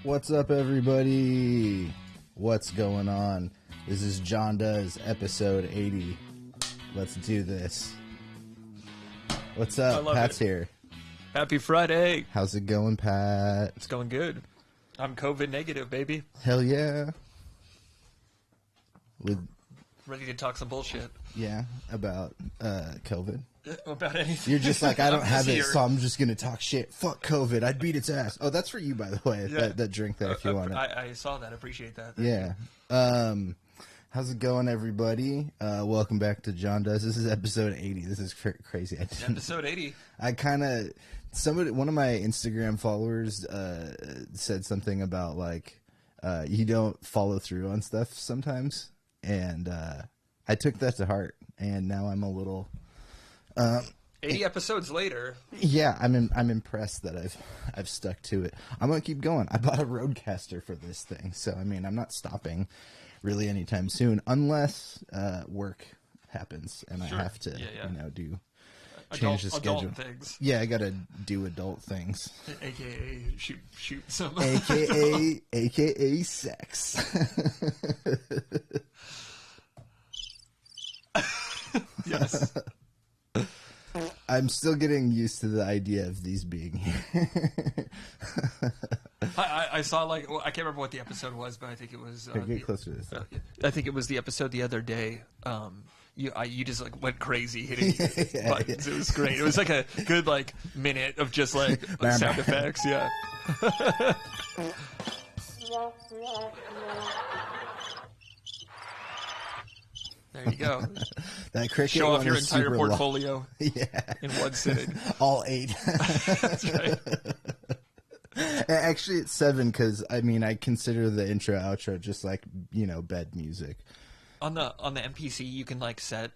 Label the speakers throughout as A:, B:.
A: What's up, everybody? What's going on? This is Jon Does, episode 80. Let's do this. What's up? Pat's here.
B: Happy Friday.
A: How's it going, Pat?
B: It's going good. I'm COVID negative, baby.
A: Hell yeah.
B: Ready to talk some bullshit.
A: Yeah, about COVID.
B: About anything.
A: You're just like, I don't have it, so I'm just going to talk shit. Fuck COVID. I'd beat its ass. Oh, that's for you, by the way,
B: yeah.
A: that drink there, if you want it.
B: I saw that. Appreciate that.
A: Yeah. How's it going, everybody? Welcome back to Jon Does. This is episode 80. This is crazy.
B: Episode 80.
A: One of my Instagram followers said something about, like, you don't follow through on stuff sometimes. And I took that to heart, and now I'm a little
B: 80 episodes later.
A: Yeah, I'm impressed that I've stuck to it. I'm gonna keep going. I bought a Roadcaster for this thing, so I mean I'm not stopping really anytime soon, unless work happens and
B: sure.
A: I have to change
B: adult,
A: the schedule.
B: Adult things.
A: Yeah, I gotta do adult things.
B: AKA shoot some.
A: AKA sex.
B: Yes.
A: I'm still getting used to the idea of these being here.
B: I saw I can't remember what the episode was, but I think it was.
A: Get closer to this.
B: I think it was the episode the other day. You just like went crazy hitting buttons. It was great. It was like a good minute of just sound effects. Yeah. There you go.
A: That cricket
B: show off your entire
A: portfolio.
B: Yeah. In one sitting.
A: All 8.
B: That's right.
A: Actually, it's 7 because I consider the intro outro just like bed music.
B: On the MPC, you can set.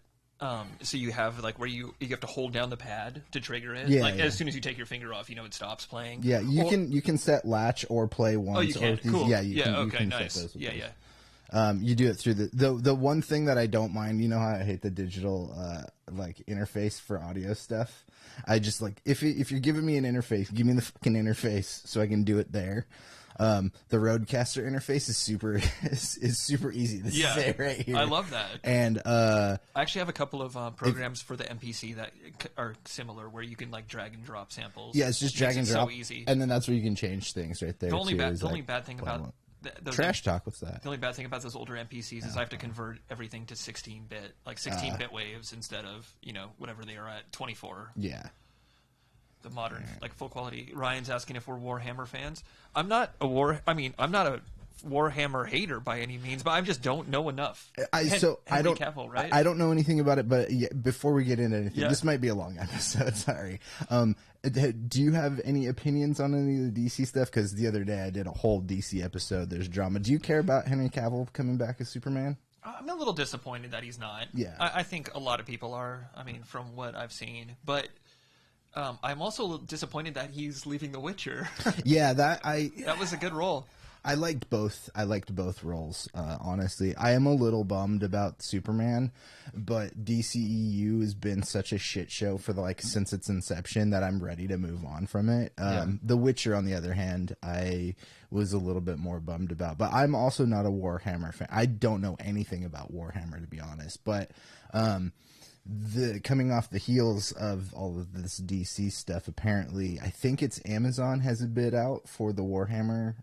B: So you have where you have to hold down the pad to trigger it.
A: Yeah,
B: As soon as you take your finger off, it stops playing.
A: Yeah, you can set latch or play once.
B: Oh, you can. Cool.
A: Yeah,
B: okay,
A: you can
B: nice.
A: set those with
B: yeah.
A: You do it through the one thing that I don't mind. You know how I hate the digital interface for audio stuff. I just if you're giving me an interface, give me the fucking interface so I can do it there. The Roadcaster interface is super easy. This is it right here.
B: I love that.
A: And
B: I actually have a couple of programs for the MPC that are similar, where you can drag and drop samples.
A: Yeah, it's just drag and drop.
B: So easy.
A: And then that's where you can change things right there.
B: The only bad thing about
A: Trash talk. What's that?
B: The only bad thing about those older MPCs is I have to convert everything to 16-bit, 16-bit waves instead of whatever they are at 24.
A: Yeah.
B: The modern full quality. Ryan's asking if we're Warhammer fans. I'm not a Warhammer hater by any means, but I just don't know enough.
A: Cavill, right? I don't know anything about it, but before we get into anything, this might be a long episode. Sorry. Do you have any opinions on any of the DC stuff? Because the other day I did a whole DC episode. There's drama. Do you care about Henry Cavill coming back as Superman?
B: I'm a little disappointed that he's not.
A: Yeah.
B: I think a lot of people are. From what I've seen, but. I'm also disappointed that he's leaving The Witcher.
A: Yeah, that
B: was a good role.
A: I liked both roles, honestly. I am a little bummed about Superman, but DCEU has been such a shit show for since its inception that I'm ready to move on from it. The Witcher, on the other hand, I was a little bit more bummed about. But I'm also not a Warhammer fan. I don't know anything about Warhammer, to be honest. But coming off the heels of all of this DC stuff, apparently, I think it's Amazon has a bid out for the Warhammer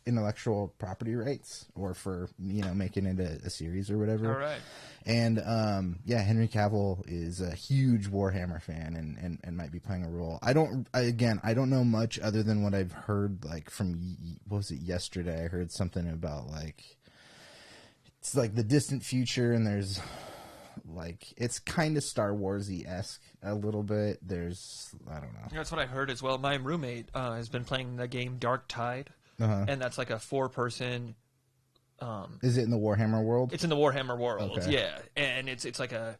A: intellectual property rights, or for making it a series or whatever.
B: All right.
A: And Henry Cavill is a huge Warhammer fan and might be playing a role. I don't know much other than what I've heard from what was it yesterday? I heard something about it's the distant future, and there's. It's kind of Star Warsy-esque a little bit. I don't know.
B: That's what I heard as well. My roommate has been playing the game Dark Tide, and that's a 4-person.
A: Is it in the Warhammer world?
B: It's in the Warhammer world,
A: okay.
B: Yeah, and it's a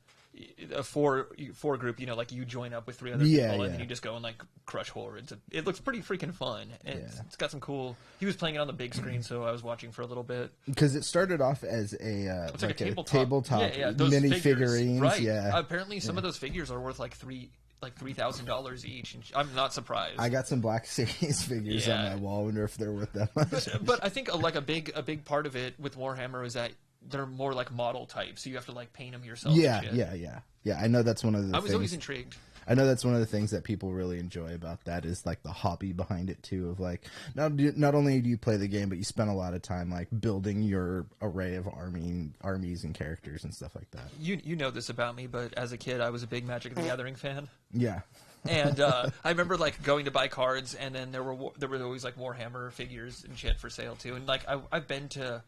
B: four group. You join up with 3 other people, and then you just go and crush hordes. It looks pretty freaking fun. It's got some cool. He was playing it on the big screen, so I was watching for a little bit.
A: Because it started off as it's
B: like a tabletop
A: mini figurines,
B: right?
A: Yeah.
B: Apparently, some of those figures are worth $3 like $3,000 each, and I'm not surprised.
A: I got some Black Series figures on my wall. I wonder if they're worth that much.
B: But I think a big part of it with Warhammer is that they're more like model types, so you have to like paint them yourself.
A: Yeah. I know that's one of the.
B: I was always intrigued.
A: I know that's one of the things that people really enjoy about that is like the hobby behind it too. Of like, not only do you play the game, but you spend a lot of time like building your array of armies and characters and stuff like that.
B: You know this about me, but as a kid, I was a big Magic the Gathering fan.
A: Yeah.
B: And I remember like going to buy cards, and then there were always like Warhammer figures and shit for sale too. And like I've been to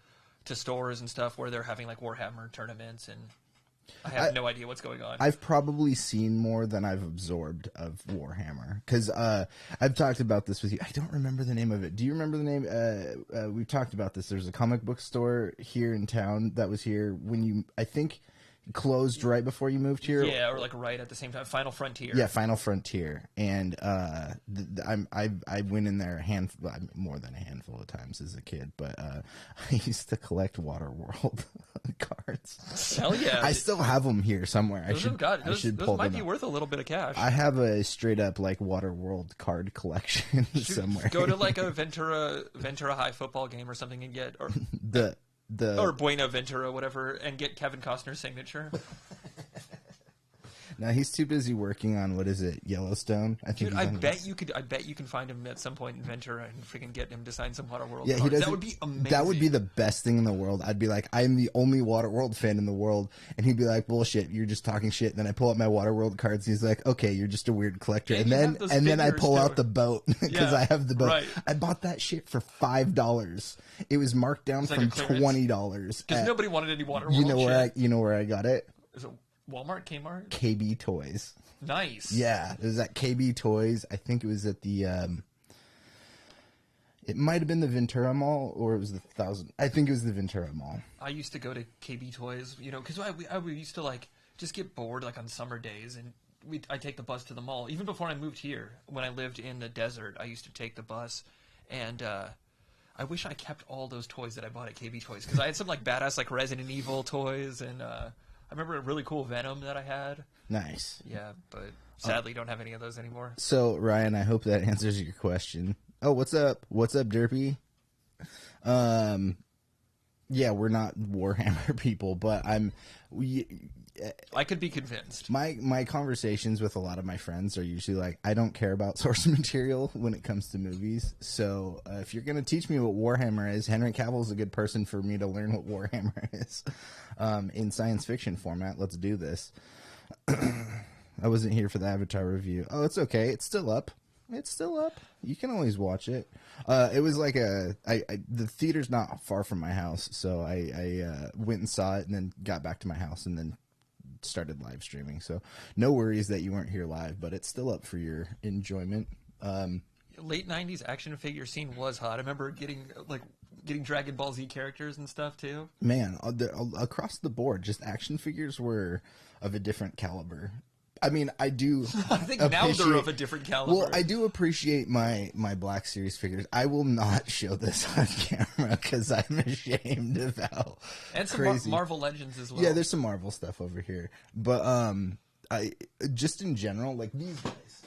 B: stores and stuff where they're having like Warhammer tournaments, and I have no idea what's going on.
A: I've probably seen more than I've absorbed of Warhammer because I've talked about this with you. I don't remember the name of it. Do you remember the name? We've talked about this. There's a comic book store here in town that was here when you, I think, closed right before you moved here.
B: Yeah, or like right at the same time. Final Frontier.
A: Yeah, Final Frontier. And I went in there more than a handful of times as a kid, but I used to collect Waterworld cards.
B: Hell yeah!
A: I still have them here somewhere. I should pull them.
B: Those might be worth a little bit of cash.
A: I have a straight up like Waterworld card collection somewhere.
B: Go to like a Ventura High football game or something and get or Buenaventura, whatever, and get Kevin Costner's signature.
A: No, he's too busy working on what is it, Yellowstone? I think.
B: Dude, I bet you can find him at some point in Ventura and freaking get him to sign some Waterworld.
A: Yeah,
B: cards. That would be amazing.
A: That would be the best thing in the world. I'd be like, I'm the only Waterworld fan in the world, and he'd be like, bullshit, you're just talking shit. And then I pull out my Waterworld cards, and he's like, okay, you're just a weird collector.
B: Yeah,
A: and then I pull out the boat because I have the boat.
B: Right.
A: I bought that shit for $5. It was marked down from $20
B: because nobody wanted any Waterworld.
A: You know where I got it?
B: Is it Walmart, Kmart?
A: KB Toys.
B: Nice.
A: Yeah, it was at KB Toys. I think it was at the it might have been the Ventura Mall, or it was the Thousand. I think it was the Ventura Mall.
B: I used to go to KB Toys, because I used to like just get bored like on summer days, and I'd take the bus to the mall. Even before I moved here, when I lived in the desert, I used to take the bus, and I wish I kept all those toys that I bought at KB Toys, because I had some like badass like Resident Evil toys, and I remember a really cool Venom that I had.
A: Nice.
B: Yeah, but sadly don't have any of those anymore.
A: So, Ryan, I hope that answers your question. Oh, what's up? What's up, Derpy? Yeah, we're not Warhammer people, but
B: I could be convinced.
A: My conversations with a lot of my friends are usually like, I don't care about source material when it comes to movies. So if you're going to teach me what Warhammer is, Henry Cavill is a good person for me to learn what Warhammer is in science fiction format. Let's do this. I wasn't here for the Avatar review. Oh, it's okay. It's still up. It's still up. You can always watch it. It was like the theater's not far from my house, so I went and saw it and then got back to my house and then started live streaming. So no worries that you weren't here live, but it's still up for your enjoyment.
B: Late 90s action figure scene was hot. I remember getting Dragon Ball Z characters and stuff too. Man,
A: across the board, just action figures were of a different caliber. I mean, I do.
B: I think now they're of a different caliber.
A: Well, I do appreciate my Black Series figures. I will not show this on camera because I'm ashamed of how
B: and some
A: crazy.
B: Marvel Legends as well.
A: Yeah, there's some Marvel stuff over here, but I just in general like these guys.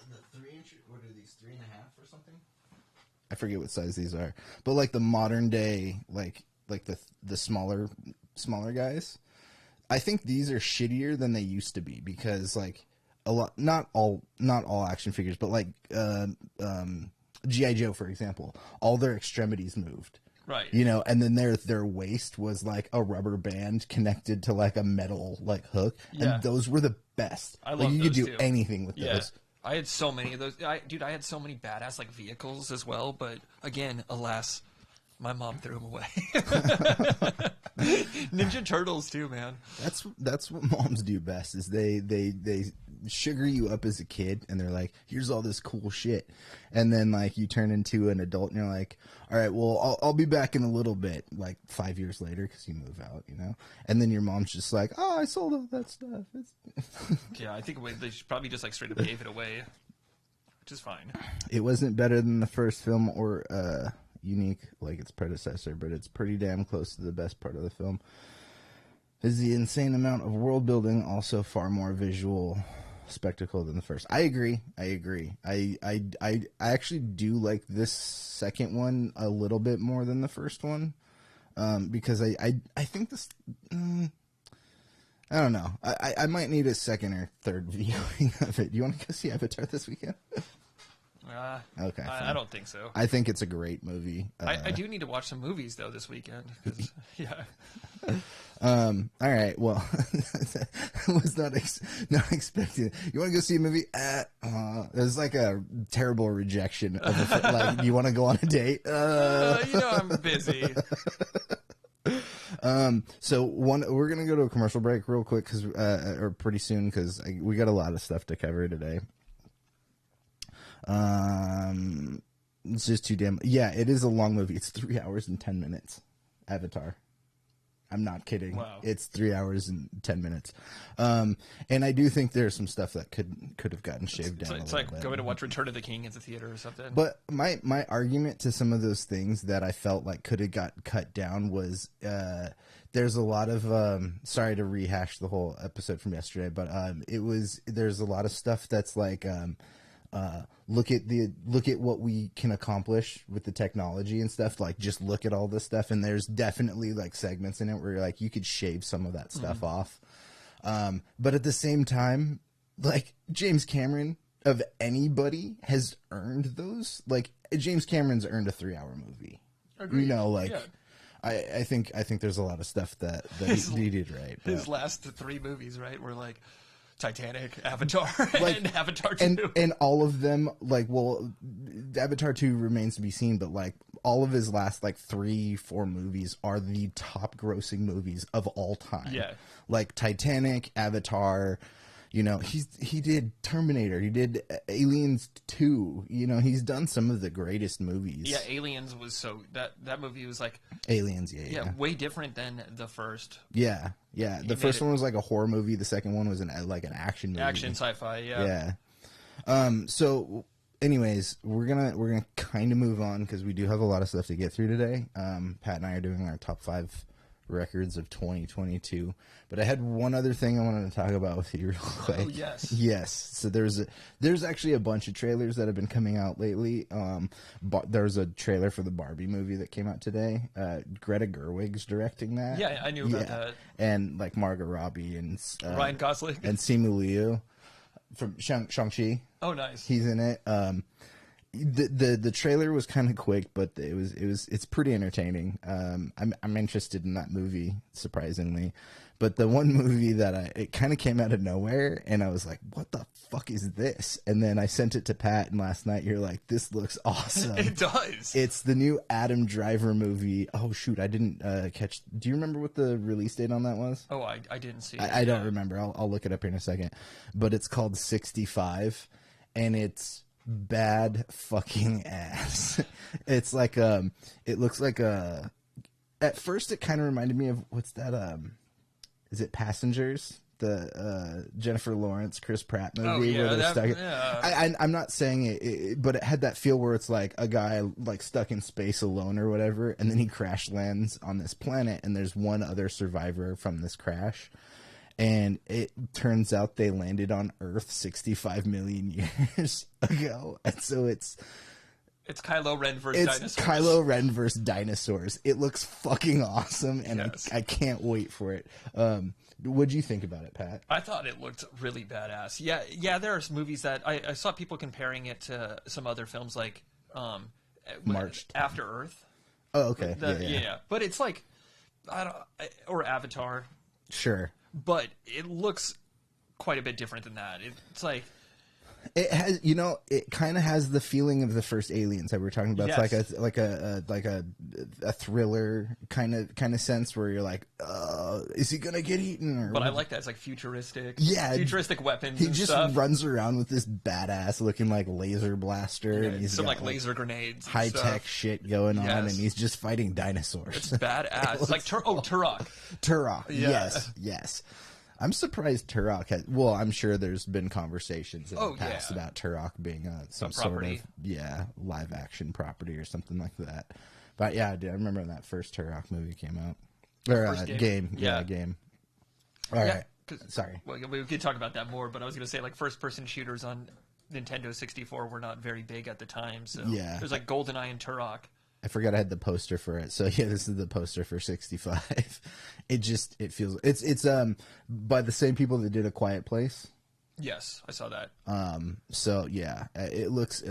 A: The 3-inch, what are these, 3.5 or something? I forget what size these are, but like the modern day, like the smaller guys. I think these are shittier than they used to be because like a lot, not all action figures, but like G.I. Joe, for example, all their extremities moved.
B: Right.
A: And then their waist was like a rubber band connected to like a metal like hook. Yeah. And those were the best.
B: I love
A: you
B: those
A: could do
B: too.
A: anything with those.
B: I had so many of those. I had so many badass like vehicles as well, but again, alas, my mom threw them away. Ninja Turtles too, man.
A: That's what moms do best is they sugar you up as a kid and they're like, here's all this cool shit, and then like you turn into an adult and you're like, all right, well I'll be back in a little bit, like 5 years later because you move out, and then your mom's just like, oh, I sold all that stuff.
B: Yeah, I think they should probably just like straight up gave it away, which is fine.
A: It wasn't better than the first film or unique like its predecessor, but it's pretty damn close to the best part of the film. Is the insane amount of world building, also far more visual spectacle than the first. I agree. I actually do like this second one a little bit more than the first one, because I think this. I don't know. I might need a second or third viewing of it. Do you want to go see Avatar this weekend?
B: Okay. I don't think so.
A: I think it's a great movie.
B: I do need to watch some movies though this weekend. Yeah.
A: All right. Well, I was not expecting. You want to go see a movie? There's like a terrible rejection of like. Do you want to go on a date?
B: I'm busy.
A: So we're gonna go to a commercial break real quick or pretty soon because we got a lot of stuff to cover today. It's just too damn. Yeah, it is a long movie. It's 3 hours and 10 minutes. Avatar. I'm not kidding.
B: Wow.
A: It's 3 hours and 10 minutes. And I do think there's some stuff that could have gotten shaved down.
B: It's like going to watch Return of the King at the theater or something.
A: But my argument to some of those things that I felt like could have got cut down was there's a lot of sorry to rehash the whole episode from yesterday, but there's a lot of stuff that's like look at what we can accomplish with the technology and stuff. Like, just look at all this stuff, and there's definitely like segments in it where like you could shave some of that stuff off. But at the same time, like, James Cameron of anybody has earned those. Like, James Cameron's earned a 3-hour movie.
B: Agreed.
A: Yeah. I think there's a lot of stuff that he did right.
B: His last 3 movies, right, were like Titanic, Avatar, and Avatar 2.
A: And all of them, like, well, Avatar 2 remains to be seen, but, like, all of his last, like, 3-4 movies are the top grossing movies of all time.
B: Yeah.
A: Like, Titanic, Avatar, he did Terminator, he did Aliens 2, he's done some of the greatest movies.
B: Yeah, Aliens was that movie was like...
A: Aliens, yeah.
B: Way different than the first.
A: Yeah. The first one was like a horror movie. The second one was an action movie.
B: Action sci-fi, yeah.
A: So anyways, we're gonna kind of move on because we do have a lot of stuff to get through today. Pat and I are doing our top 5 records of 2022, but I had one other thing I wanted to talk about with you real quick.
B: Oh, yes.
A: So there's actually a bunch of trailers that have been coming out lately. There's a trailer for the Barbie movie that came out today. Greta Gerwig's directing that.
B: Yeah, I knew about that.
A: And like Margot Robbie and
B: Ryan Gosling
A: and Simu Liu from Shang-Chi.
B: Oh, nice.
A: He's in it. The trailer was kind of quick, but it's pretty entertaining. I'm interested in that movie, surprisingly. But the one movie that it kind of came out of nowhere, and I was like, "What the fuck is this?" And then I sent it to Pat, and last night you're like, "This looks awesome."
B: It does.
A: It's the new Adam Driver movie. Oh shoot, I didn't catch. Do you remember what the release date on that was?
B: Oh, I didn't see it.
A: I don't remember. I'll look it up here in a second. But it's called 65, and it's bad fucking ass. It's like it looks like at first it kind of reminded me of what's that is it Passengers, the Jennifer Lawrence Chris Pratt movie where they're stuck I'm not saying it, but it had that feel where it's like a guy like stuck in space alone or whatever, and then he crash lands on this planet and there's one other survivor from this crash. And it turns out they landed on Earth 65 million years ago. And so it's
B: Kylo Ren versus Dinosaurs.
A: It's Kylo Ren versus Dinosaurs. It looks fucking awesome, and
B: yes.
A: I can't wait for it. What'd you think about it, Pat?
B: I thought it looked really badass. Yeah. There are movies that I saw people comparing it to some other films like
A: Marched
B: After Earth.
A: Oh, okay.
B: Yeah. But it's like or Avatar.
A: Sure.
B: But it looks quite a bit different than that. It's like
A: it has, it kind of has the feeling of the first Aliens that we were talking about.
B: Yes.
A: It's like a thriller kind of sense where you're like, is he gonna get eaten?
B: But I like that. It's like futuristic.
A: Yeah,
B: futuristic weapons.
A: He
B: and
A: just
B: stuff.
A: runs around with this badass looking like laser blaster, and he's
B: some
A: got
B: like laser grenades,
A: high tech shit going on,
B: Yes.
A: and he's just fighting dinosaurs.
B: It's badass. It's like Turok.
A: Turok.
B: Yeah.
A: Yes. I'm surprised Turok has. Well, I'm sure there's been conversations in the past about Turok being some sort of live action property or something like that. But yeah, I remember when that first Turok movie came out or game. Yeah, game. All right. Sorry.
B: Well, we could talk about that more, but I was going to say, like, first-person shooters on Nintendo 64 were not very big at the time. So
A: yeah,
B: there's like GoldenEye and Turok.
A: I forgot I had the poster for it. So yeah, this is the poster for 65. It feels it's by the same people that did A Quiet Place.
B: Yes, I saw that.
A: So yeah, it looks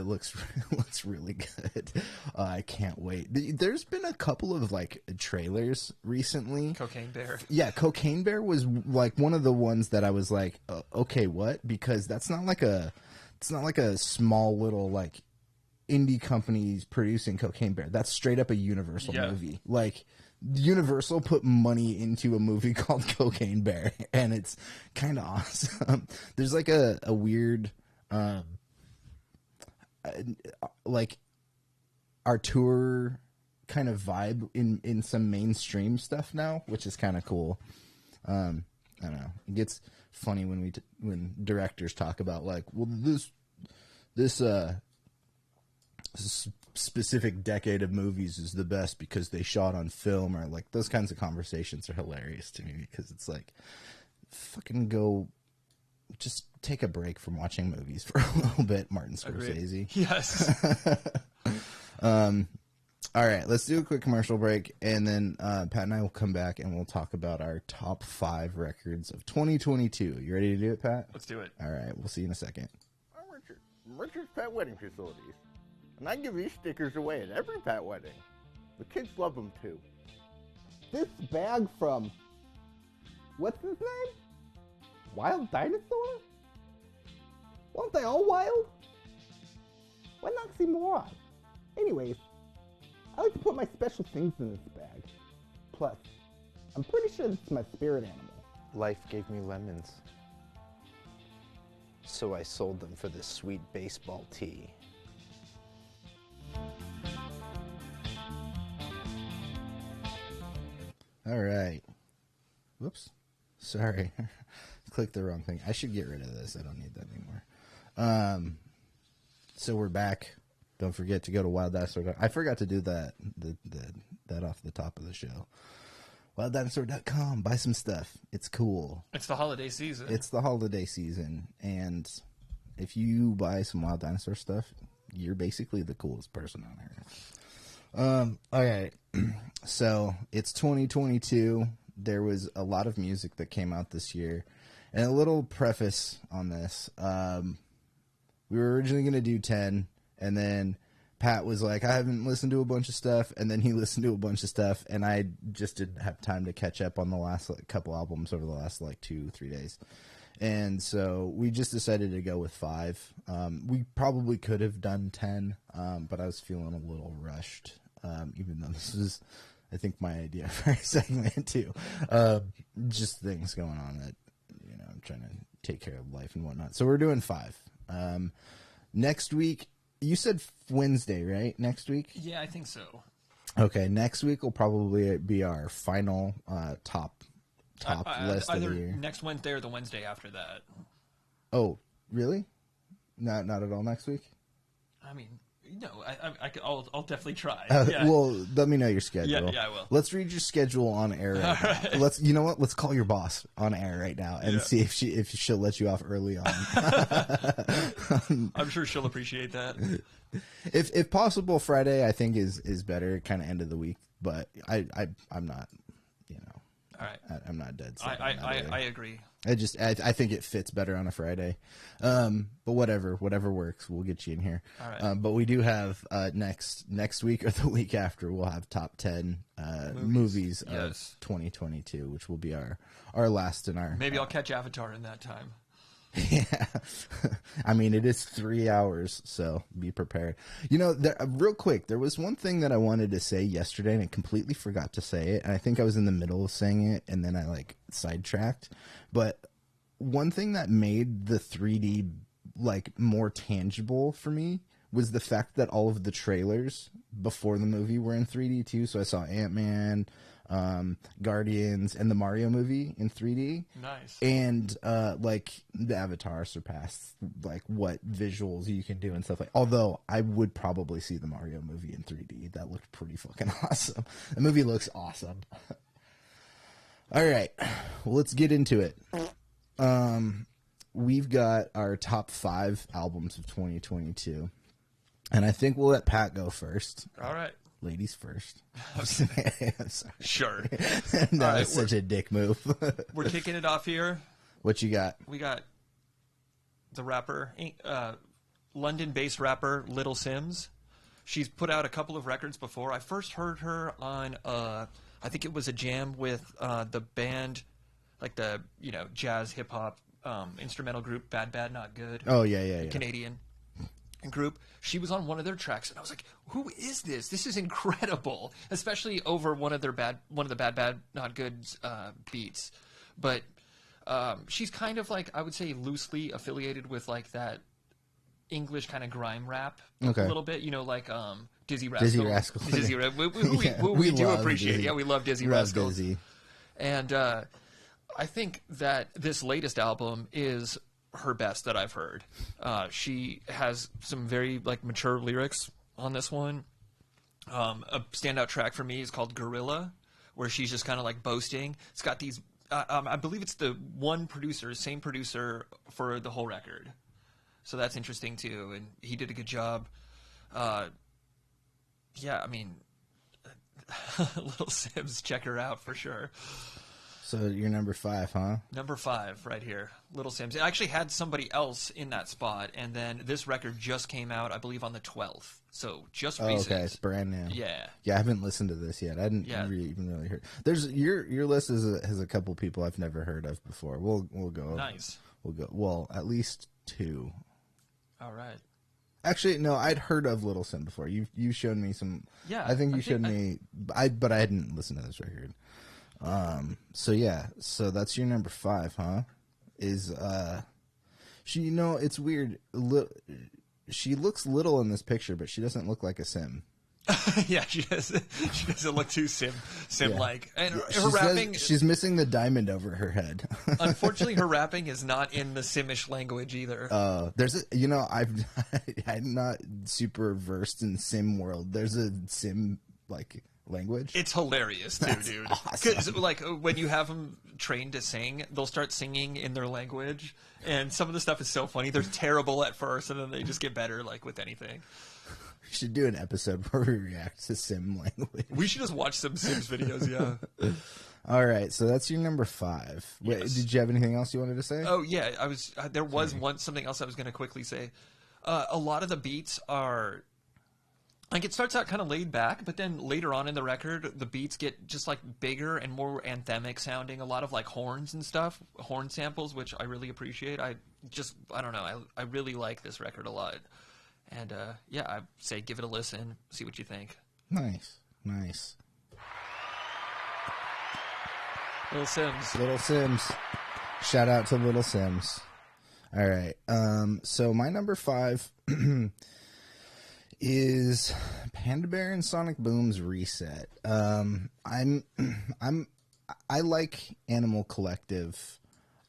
A: really good. I can't wait. There's been a couple of like trailers recently.
B: Cocaine Bear.
A: Yeah, Cocaine Bear was like one of the ones that I was like, okay, what? Because it's not like a small little like indie companies producing Cocaine Bear. That's straight up a Universal movie. Like Universal put money into a movie called Cocaine Bear, and it's kind of awesome. There's like a weird like Artur kind of vibe in some mainstream stuff now, which is kind of cool. I don't know. It gets funny when directors talk about like, well, this specific decade of movies is the best because they shot on film, or like those kinds of conversations are hilarious to me, because it's like, fucking go just take a break from watching movies for a little bit, Martin Scorsese.
B: Yes.
A: All right, let's do a quick commercial break, and then Pat and I will come back and we'll talk about our top 5 records of 2022. You ready to do it, Pat?
B: Let's do it.
A: All right, we'll see you in a second.
C: I'm Richard from Richard's Pet Wedding Facilities, and I give these stickers away at every pet wedding. The kids love them too. This bag from, what's his name? Wild Dinosaur? Weren't they all wild? What an oxymoron. Anyways, I like to put my special things in this bag. Plus, I'm pretty sure it's my spirit animal.
D: Life gave me lemons, so I sold them for this sweet baseball tee.
A: All right. Whoops. Sorry. Clicked the wrong thing. I should get rid of this. I don't need that anymore. So we're back. Don't forget to go to wilddinosaur.com. I forgot to do that off the top of the show. wilddinosaur.com. Buy some stuff. It's cool.
B: It's the holiday season.
A: It's the holiday season. And if you buy some Wild Dinosaur stuff, you're basically the coolest person on earth. All right. So it's 2022. There was a lot of music that came out this year. And a little preface on this. We were originally going to do 10. And then Pat was like, I haven't listened to a bunch of stuff. And then he listened to a bunch of stuff. And I just didn't have time to catch up on the last couple albums over the last 2-3 days. And so we just decided to go with 5. We probably could have done 10, but I was feeling a little rushed, even though this is, I think, my idea for a segment too. Just things going on that, I'm trying to take care of life and whatnot. So we're doing 5. Next week, you said Wednesday, right? Next week?
B: Yeah, I think so.
A: Okay, next week will probably be our final top list of the year.
B: Next Wednesday or the Wednesday after that.
A: Oh, really? Not at all next week?
B: I mean, I'll definitely try.
A: Yeah. Well, let me know your schedule.
B: Yeah, I will.
A: Let's read your schedule on air right now.
B: Right.
A: You know what? Let's call your boss on air right now and see if she'll let you off early on.
B: I'm sure she'll appreciate that.
A: If possible, Friday I think is better, kind of end of the week. But I'm not,
B: All right.
A: I'm not dead.
B: I agree.
A: I think it fits better on a Friday. But whatever works, we'll get you in here.
B: All right.
A: But we do have next week or the week after, we'll have top 10 movies of 2022, which will be our last in our.
B: Maybe I'll catch Avatar in that time.
A: Yeah. I mean, it is 3 hours, so be prepared. Real quick, there was one thing that I wanted to say yesterday, and I completely forgot to say it. And I think I was in the middle of saying it, and then I sidetracked. But one thing that made the 3D more tangible for me was the fact that all of the trailers before the movie were in 3D too. So I saw Ant-Man, Guardians, and the Mario movie in 3D.
B: Nice.
A: And the Avatar surpassed what visuals you can do and stuff although I would probably see the Mario movie in 3D. That looked pretty fucking awesome. The movie looks awesome. All right, well, let's get into it. we've got our top 5 albums of 2022, and I think we'll let Pat go first.
B: All right.
A: Ladies first. I'm sorry.
B: Sure.
A: That was such a dick move.
B: We're kicking it off here.
A: What you got?
B: We got the rapper, London-based rapper Little Sims. She's put out a couple of records before. I first heard her on, I think it was a jam with the band, like the jazz hip hop instrumental group Bad Bad Not Good.
A: Oh yeah.
B: Canadian group. She was on one of their tracks, and I was like, "Who is this? This is incredible!" Especially over one of the Bad Bad Not Good's beats. But she's kind of like, I would say, loosely affiliated with like that English kind of grime rap a little bit. like Dizzy Rascal.
A: Dizzy Rascal.
B: Who we do appreciate.
A: Dizzy.
B: Yeah, we love Dizzy Rascal. Dizzy. And I think that this latest album is her best that I've heard. She has some very mature lyrics on this one. A standout track for me is called Gorilla, where she's just kind of boasting. It's got these, I believe it's the same producer for the whole record. So that's interesting too, and he did a good job. Yeah, I mean, Little Sims, check her out for sure.
A: So you're number 5, huh?
B: Number 5 right here, Little Sims. I actually had somebody else in that spot, and then this record just came out, I believe, on the 12th. So just recent.
A: Okay, it's brand new.
B: Yeah.
A: Yeah, I haven't listened to this yet. I didn't even really hear. There's your list has a couple people I've never heard of before. We'll go.
B: Nice.
A: We'll go. Well, at least 2.
B: All right.
A: Actually, no, I'd heard of Little Sim before. You've shown me some.
B: Yeah.
A: I think you showed me. But I hadn't listened to this record. So that's your number 5, huh? Is she? It's weird. She looks little in this picture, but she doesn't look like a Sim.
B: Yeah, she doesn't look too Sim-like. And her rapping...
A: she's missing the diamond over her head.
B: Unfortunately, her rapping is not in the Simish language either.
A: There's I'm not super versed in Sim world. There's a Sim, language.
B: It's hilarious, too, dude.
A: Awesome.
B: Because, when you have them trained to sing, they'll start singing in their language, and some of the stuff is so funny. They're terrible at first, and then they just get better, with anything.
A: We should do an episode where we react to Sim language.
B: We should just watch some Sims videos, yeah.
A: All right, so that's your number 5. Wait,
B: yes.
A: Did you have anything else you wanted to say?
B: Oh yeah, there was something else I was going to quickly say. A lot of the beats are it starts out kind of laid back, but then later on in the record, the beats get just bigger and more anthemic sounding. A lot of horns and stuff, horn samples, which I really appreciate. I don't know, I really like this record a lot. And, I say give it a listen, see what you think.
A: Nice. Little Sims. Shout out to Little Sims. All right. So my number 5 is Panda Bear and Sonic Boom's Reset. I like Animal Collective.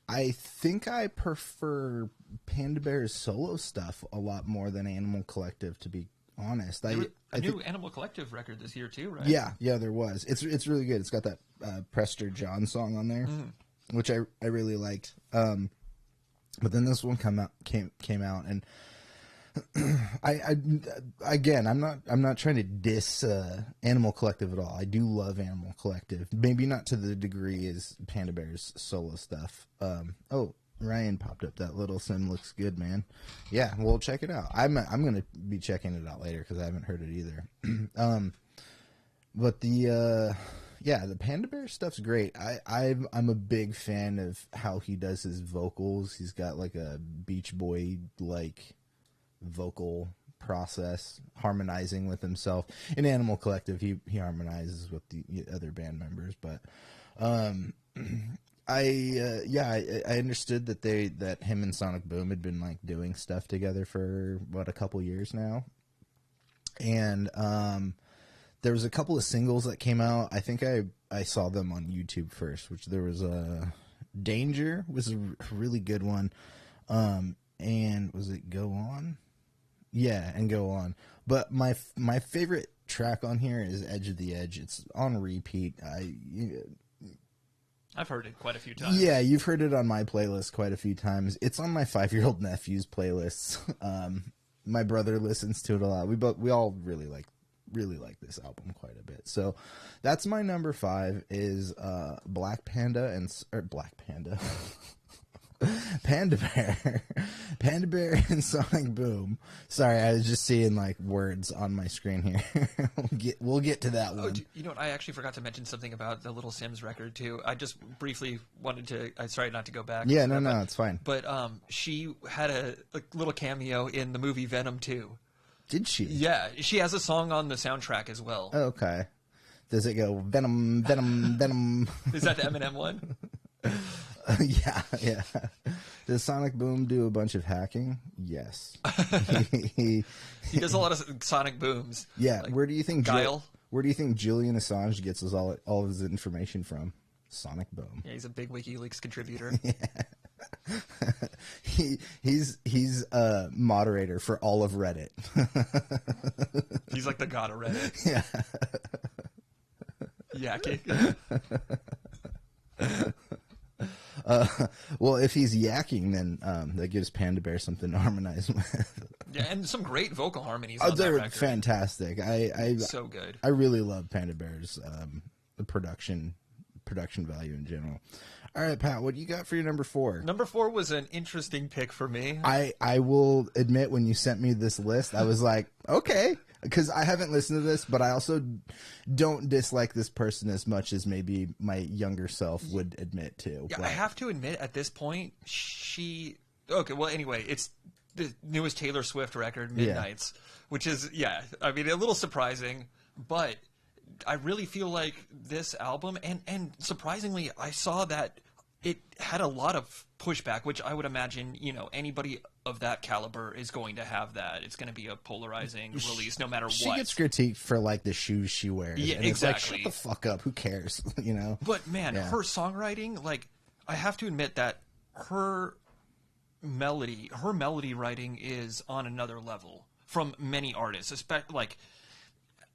A: I think I prefer Panda Bear's solo stuff a lot more than Animal Collective, to be honest.
B: A new Animal Collective record this year too, right?
A: Yeah, there was. It's really good. It's got that Prester John song on there, which I really liked. But then this one came out, and I'm not trying to diss Animal Collective at all. I do love Animal Collective, maybe not to the degree as Panda Bear's solo stuff. Ryan popped up. That Little Sim looks good, man. Yeah, we'll check it out. I'm gonna be checking it out later because I haven't heard it either. But the Panda Bear stuff's great. I'm a big fan of how he does his vocals. He's got a Beach Boy vocal process, harmonizing with himself. In Animal Collective, he harmonizes with the other band members, but I understood that him and Sonic Boom had been doing stuff together for a couple years now, and there was a couple of singles that came out. I think I saw them on YouTube first, which there was Danger was a really good one, and was it Go On? Yeah, and Go On. But my favorite track on here is Edge of the Edge. It's on repeat.
B: I've heard it quite a few times.
A: Yeah, you've heard it on my playlist quite a few times. It's on my 5-year-old nephew's playlists. My brother listens to it a lot. We all really like this album quite a bit. So that's my number 5 is Black Panda Black Panda. Panda Bear and Sonic Boom. Sorry, I was just seeing like words on my screen here. we'll get to that one.
B: You know what? I actually forgot to mention something about the Little Sims record too. I just briefly wanted to. I'm sorry not to go back.
A: Yeah, no, it's fine.
B: But she had a little cameo in the movie Venom 2.
A: Did she?
B: Yeah, she has a song on the soundtrack as well.
A: Oh, okay. Does it go Venom, Venom, Venom?
B: Is that the Eminem one?
A: Yeah. Does Sonic Boom do a bunch of hacking? Yes.
B: He does a lot of sonic booms.
A: Yeah.
B: Like
A: where do you think
B: Guile?
A: Where do you think Julian Assange gets all of his information from? Sonic Boom.
B: Yeah, he's a big WikiLeaks contributor.
A: He's a moderator for all of Reddit.
B: He's like the god of Reddit.
A: Yeah.
B: Yakking.
A: Well, if he's yakking, then that gives Panda Bear something to harmonize with.
B: Yeah, and some great vocal harmonies.
A: Oh,
B: on
A: they're
B: that record.
A: fantastic.
B: So good.
A: I really love Panda Bear's the production value in general. All right, Pat, what do you got for your number 4?
B: Number 4 was an interesting pick for me.
A: I will admit, when you sent me this list, I was like, okay, because I haven't listened to this, but I also don't dislike this person as much as maybe my younger self would admit to.
B: Yeah,
A: but...
B: I have to admit, at this point, okay, well, anyway, it's the newest Taylor Swift record, Midnights, which is, I mean, a little surprising, but I really feel like this album, and surprisingly, I saw that it had a lot of pushback, which I would imagine, anybody of that caliber is going to have that. It's going to be a polarizing release no matter what.
A: She gets critiqued for, like, the shoes she wears.
B: Yeah,
A: and
B: exactly.
A: It's like, shut the fuck up. Who cares?
B: But, man, her songwriting, like, I have to admit that her melody writing is on another level from many artists. Like,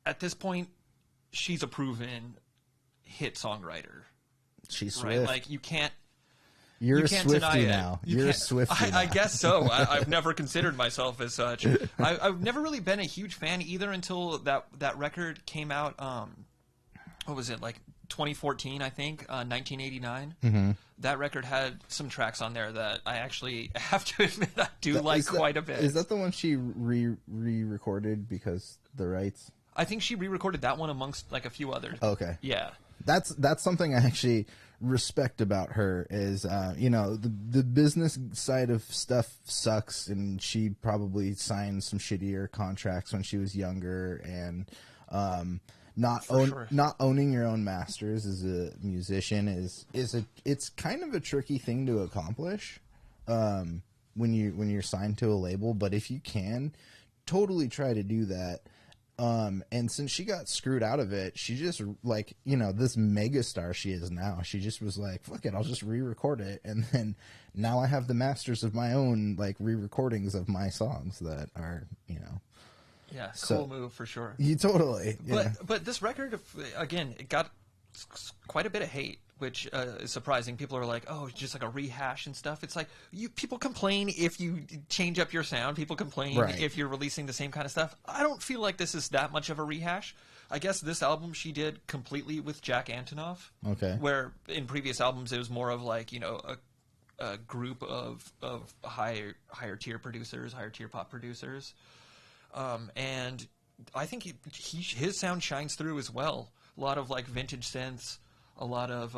B: at this point, she's a proven hit songwriter.
A: She's
B: right?
A: Swift.
B: Like, you can't.
A: You're a
B: Swiftie
A: Swiftie now. You're a Swiftie now.
B: I guess so. I've never considered myself as such. I've never really been a huge fan either until that record came out. What was it, like 2014? I think 1989.
A: Mm-hmm.
B: That record had some tracks on there that I actually have to admit I do like quite a bit.
A: Is that the one she re-recorded because the rights?
B: I think she re-recorded that one amongst like a few others.
A: Okay.
B: Yeah.
A: That's something I actually respect about her is, the business side of stuff sucks, and she probably signed some shittier contracts when she was younger, and not owning your own masters as a musician it's kind of a tricky thing to accomplish when you're signed to a label, but if you can, totally try to do that. And since she got screwed out of it, she just, like, this mega star she is now, she just was like, fuck it, I'll just re-record it. And then now I have the masters of my own, like, re-recordings of my songs that are,
B: Yeah, cool move for sure.
A: You totally. Yeah.
B: But this record, again, it got quite a bit of hate, which is surprising. People are like, oh, it's just like a rehash and stuff. It's like, people complain if you change up your sound. People complain if you're releasing the same kind of stuff. I don't feel like this is that much of a rehash. I guess this album she did completely with Jack Antonoff. Okay. Where in previous albums it was more of like, a group of higher tier producers, higher tier pop producers. And I think his sound shines through as well. A lot of like vintage synths, a lot of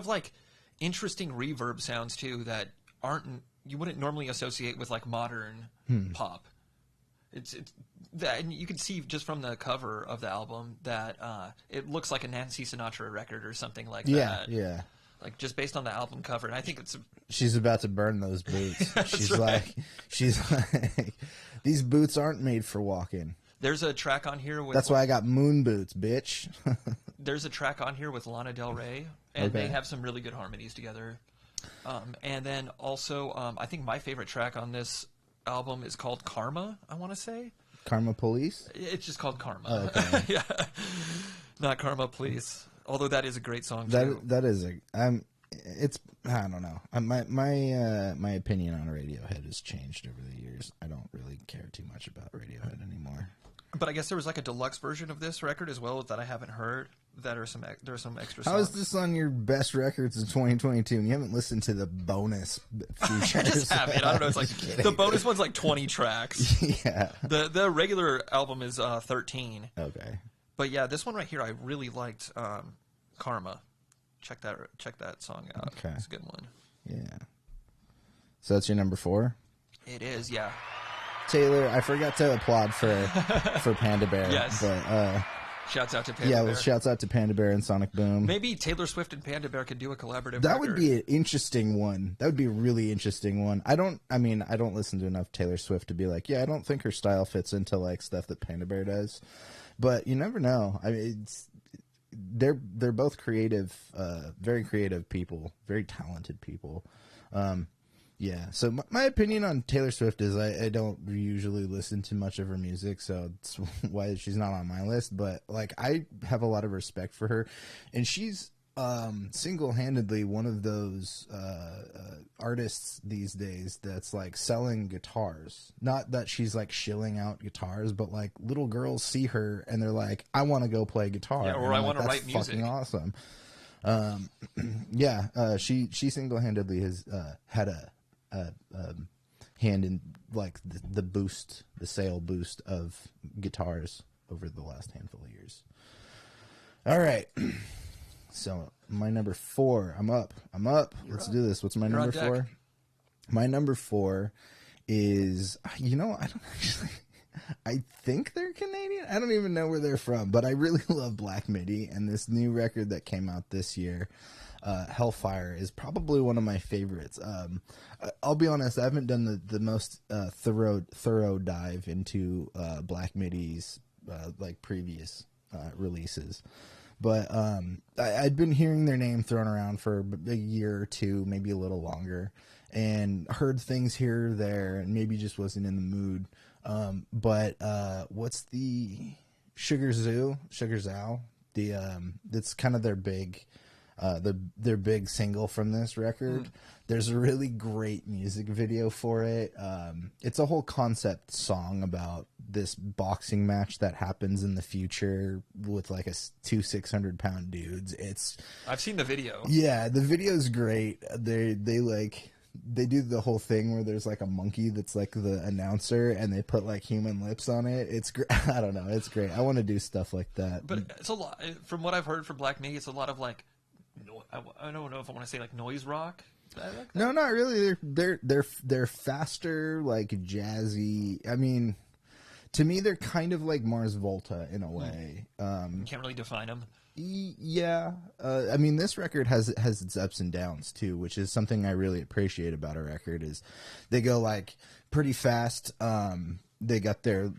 B: like interesting reverb sounds too that you wouldn't normally associate with like modern pop. It's that, and you can see just from the cover of the album that it looks like a Nancy Sinatra record or something like that. Yeah. Like just based on the album cover, and I think
A: she's about to burn those boots. she's like, these boots aren't made for walking.
B: There's a track on here with...
A: That's why I got moon boots, bitch.
B: There's a track on here with Lana Del Rey, and they have some really good harmonies together. And then also, I think my favorite track on this album is called Karma, I want to say.
A: Karma Police?
B: It's just called Karma.
A: Oh, okay.
B: Yeah. Not Karma Police. Although that is a great song too.
A: That is it's I don't know. My opinion on Radiohead has changed over the years. I don't really care too much about Radiohead anymore.
B: But I guess there was like a deluxe version of this record as well that I haven't heard. There are some extra songs.
A: How is this on your best records of 2022 and you haven't listened to the bonus features?
B: I just haven't. I don't know. It's like the bonus one's like 20 tracks.
A: Yeah.
B: The regular album is 13.
A: Okay.
B: But yeah, this one right here I really liked. Karma. Check that song out.
A: Okay.
B: It's a good one.
A: Yeah. So that's your number 4?
B: It is, yeah.
A: Taylor, I forgot to applaud for Panda Bear.
B: Yes.
A: But
B: shouts out to Panda Bear.
A: well, shouts out to Panda Bear and Sonic Boom.
B: Maybe Taylor Swift and Panda Bear could do a collaborative
A: That
B: record.
A: would be an interesting one. That would be a really interesting one. I don't listen to enough Taylor Swift to be like, yeah, I don't think her style fits into like stuff that Panda Bear does. But you never know. I mean, they're both creative, very creative people, very talented people. Yeah, so my opinion on Taylor Swift is I don't usually listen to much of her music, so that's why she's not on my list. But like, I have a lot of respect for her, and she's single-handedly one of those artists these days that's like selling guitars. Not that she's like shilling out guitars, but like little girls see her and they're like, I want to go play guitar.
B: Yeah, or I want to write
A: music. Fucking awesome. She single-handedly has had a hand in like the sale boost of guitars over the last handful of years. All right. So my number 4, I'm up. Let's do this. What's my number 4? My number 4 is, I don't actually, I think they're Canadian. I don't even know where they're from, but I really love Black Midi, and this new record that came out this year, Hellfire, is probably one of my favorites. I'll be honest, I haven't done the most thorough dive into Black Midi's like previous releases. But I'd been hearing their name thrown around for a year or two, maybe a little longer, and heard things here or there, and maybe just wasn't in the mood. But what's the Sugar Zao? That's kind of their big single from this record. There's a really great music video for it. It's a whole concept song about this boxing match that happens in the future with like two 600-pound dudes.
B: I've seen the video. Yeah,
A: the video's great. They do the whole thing where there's like a monkey that's like the announcer and they put like human lips on it. It's great. I don't know. It's great. I want to do stuff like that.
B: But it's a lot. From what I've heard from Black Midi, it's a lot of like, I don't know if I want to say like noise rock.
A: No, not really. They're faster, like jazzy. I mean, to me, they're kind of like Mars Volta in a way.
B: You can't really define them.
A: Yeah, I mean, this record has its ups and downs too, which is something I really appreciate about a record. Is they go like pretty fast. They got their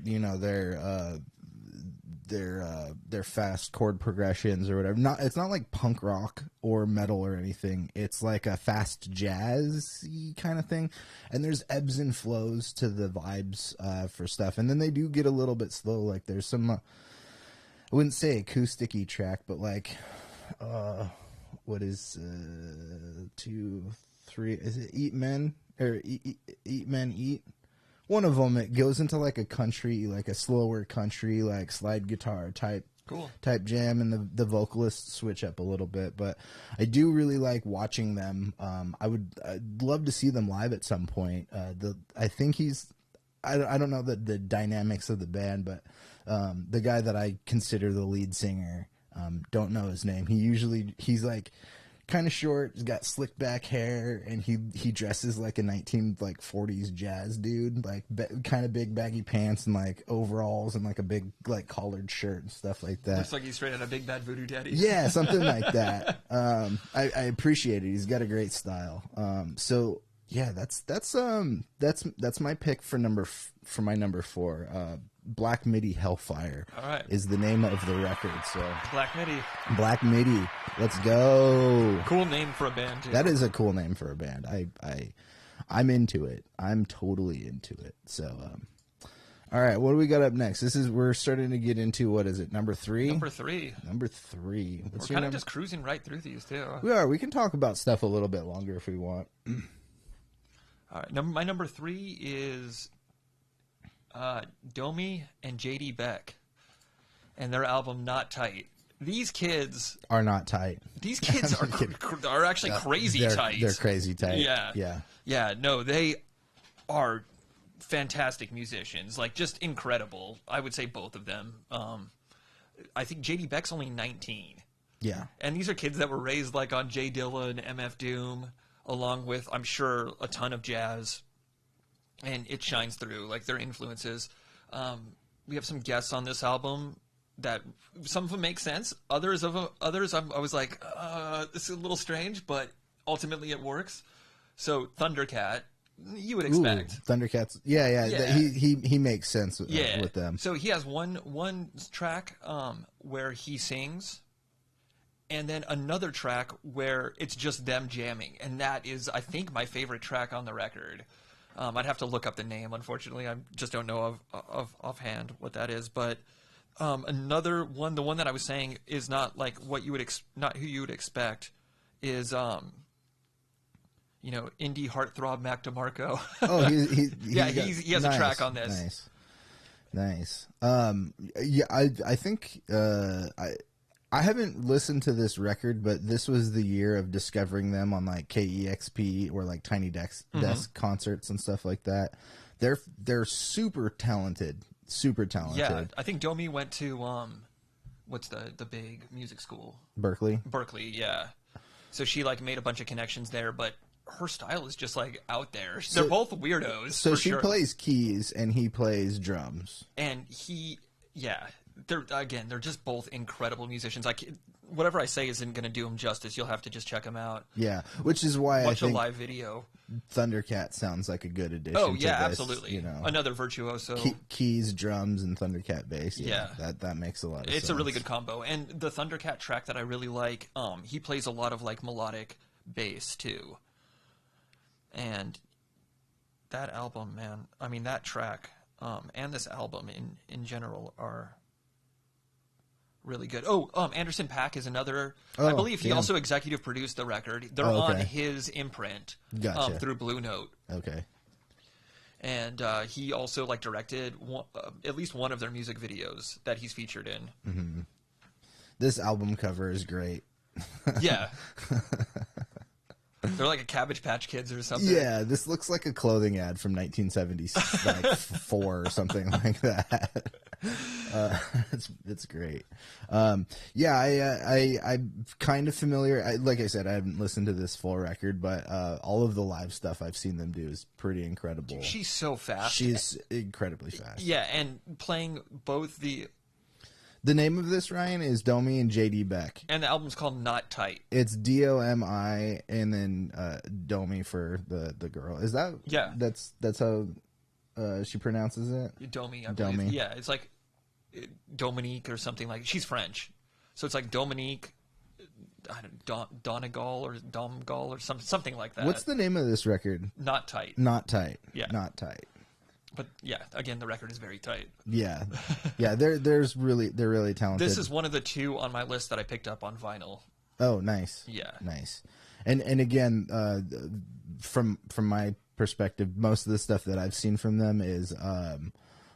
A: fast chord progressions or whatever. It's not like punk rock or metal or anything. It's like a fast jazz-y kind of thing. And there's ebbs and flows to the vibes for stuff. And then they do get a little bit slow. Like there's some, I wouldn't say acoustic-y track, but like, what is 2, 3? Is it Eat Men or Eat Men Eat? One of them, it goes into like a country, like a slower country, like slide guitar type jam, and the vocalists switch up a little bit. But I do really like watching them. I'd love to see them live at some point. I think I don't know the dynamics of the band, but the guy that I consider the lead singer, don't know his name. He's like kind of short, he's got slick back hair, and he dresses like a 1940s jazz dude, like kind of big baggy pants and like overalls and like a big like collared shirt and stuff like that.
B: Looks like he's straight out of Big Bad Voodoo Daddy.
A: Yeah, something like that. I appreciate it. He's got a great style. So yeah, that's my pick for my number 4. Black Midi Hellfire. All right. Is the name of the record. So Black Midi. Let's go.
B: Cool name for a band too.
A: That is a cool name for a band. I'm into it. I'm totally into it. So All right, what do we got up next? We're starting to get into, what is it, number 3?
B: Number 3.
A: Number 3.
B: We're kind of just cruising right through these, too.
A: We are. We can talk about stuff a little bit longer if we want.
B: All right, my number 3 is Domi and JD Beck and their album Not Tight. These kids
A: are not tight.
B: These kids are actually crazy tight.
A: They're crazy tight.
B: Yeah. No, they are fantastic musicians. Like, just incredible. I would say both of them. I think JD Beck's only 19.
A: Yeah.
B: And these are kids that were raised like on Jay Dilla and MF Doom, along with, I'm sure, a ton of jazz. And it shines through, like, their influences. We have some guests on this album that some of them make sense. Others, I was like, this is a little strange, but ultimately it works. So Thundercat, you would expect.
A: Ooh, Thundercats. Yeah. He makes sense with them.
B: So he has one track where he sings, and then another track where it's just them jamming, and that is, I think, my favorite track on the record. I'd have to look up the name. Unfortunately, I just don't know of offhand what that is. But another one, the one that I was saying is not like what you would not who you would expect, is indie heartthrob Mac DeMarco.
A: Oh,
B: he has a track on this.
A: Nice. I think I haven't listened to this record, but this was the year of discovering them on like KEXP or like Tiny Desk concerts and stuff like that. They're super talented.
B: Yeah, I think Domi went to what's the big music school?
A: Berkeley,
B: yeah. So she like made a bunch of connections there, but her style is just like out there. They're both weirdos.
A: So she plays keys and he plays drums.
B: And they're just both incredible musicians. Whatever I say isn't going to do them justice. You'll have to just check them out.
A: Yeah, which is why
B: watch a live video.
A: Thundercat sounds like a good addition.
B: Oh yeah,
A: to this,
B: absolutely. Another virtuoso.
A: Keys, drums, and Thundercat bass.
B: Yeah.
A: That makes a lot of sense.
B: It's a really good combo. And the Thundercat track that I really like, he plays a lot of like melodic bass too. And that album, man, I mean that track, and this album in general are really good. Anderson .Paak is another. I believe he also executive produced the record. They're on his imprint through Blue Note.
A: Okay.
B: And he also like directed at least one of their music videos that he's featured in.
A: Mm-hmm. This album cover is great.
B: Yeah. They're like a Cabbage Patch Kids or something.
A: Yeah, this looks like a clothing ad from 1974 or something like that. It's great. I'm kind of familiar. Like I said, I haven't listened to this full record, but all of the live stuff I've seen them do is pretty incredible.
B: Dude, she's so fast.
A: She's incredibly fast.
B: Yeah, and playing both the...
A: The name of this, Ryan, is Domi and JD Beck.
B: And the album's called Not Tight.
A: It's DOMI and then Domi for the girl. Is that...
B: Yeah.
A: That's how she pronounces it?
B: Domi, I believe. Domi. Yeah, it's like Dominique or something like... She's French. So it's like Dominique, Donegal or Domgal or something like that.
A: What's the name of this record?
B: Not Tight.
A: Not Tight.
B: Yeah.
A: Not Tight.
B: But yeah, again, the record is very tight.
A: Yeah, they're really talented.
B: This is one of the two on my list that I picked up on vinyl.
A: Oh, nice.
B: Yeah,
A: nice. And again, from my perspective, most of the stuff that I've seen from them is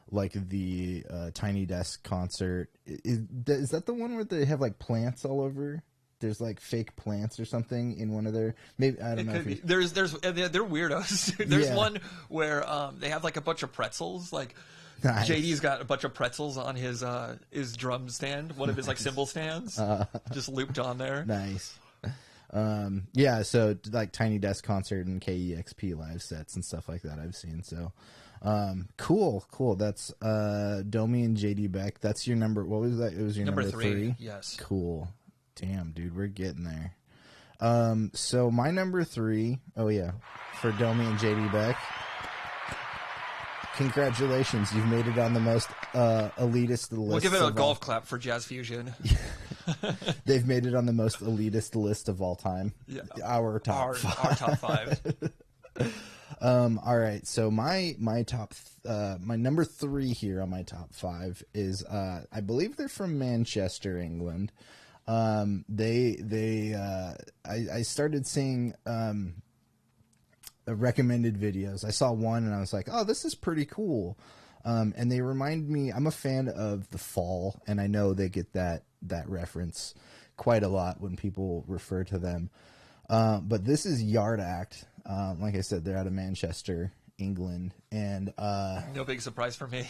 A: like the Tiny Desk concert. Is that the one where they have like plants all over? There's like fake plants or something in one of their. Maybe I don't know.
B: They're weirdos. There's one where they have like a bunch of pretzels. Like nice. JD's got a bunch of pretzels on his drum stand. One of his like cymbal stands, just looped on there.
A: Nice. So like Tiny Desk concert and KEXP live sets and stuff like that I've seen. So cool. That's Domi and JD Beck. That's your number. What was that? It was your number 3.
B: Yes.
A: Cool. Damn, dude, we're getting there. So my number 3, for Domi and JD Beck. Congratulations, you've made it on the most elitist list.
B: We'll give it a golf clap for Jazz Fusion.
A: They've made it on the most elitist list of all time.
B: Yeah.
A: Our top 5. All right, so my top my number 3 here on my top 5 is I believe they're from Manchester, England. I started seeing recommended videos. I saw one and I was like, oh, this is pretty cool. And they remind me, I'm a fan of The Fall, and I know they get that reference quite a lot when people refer to them. But this is Yard Act. Like I said, they're out of Manchester, England, and
B: no big surprise for me.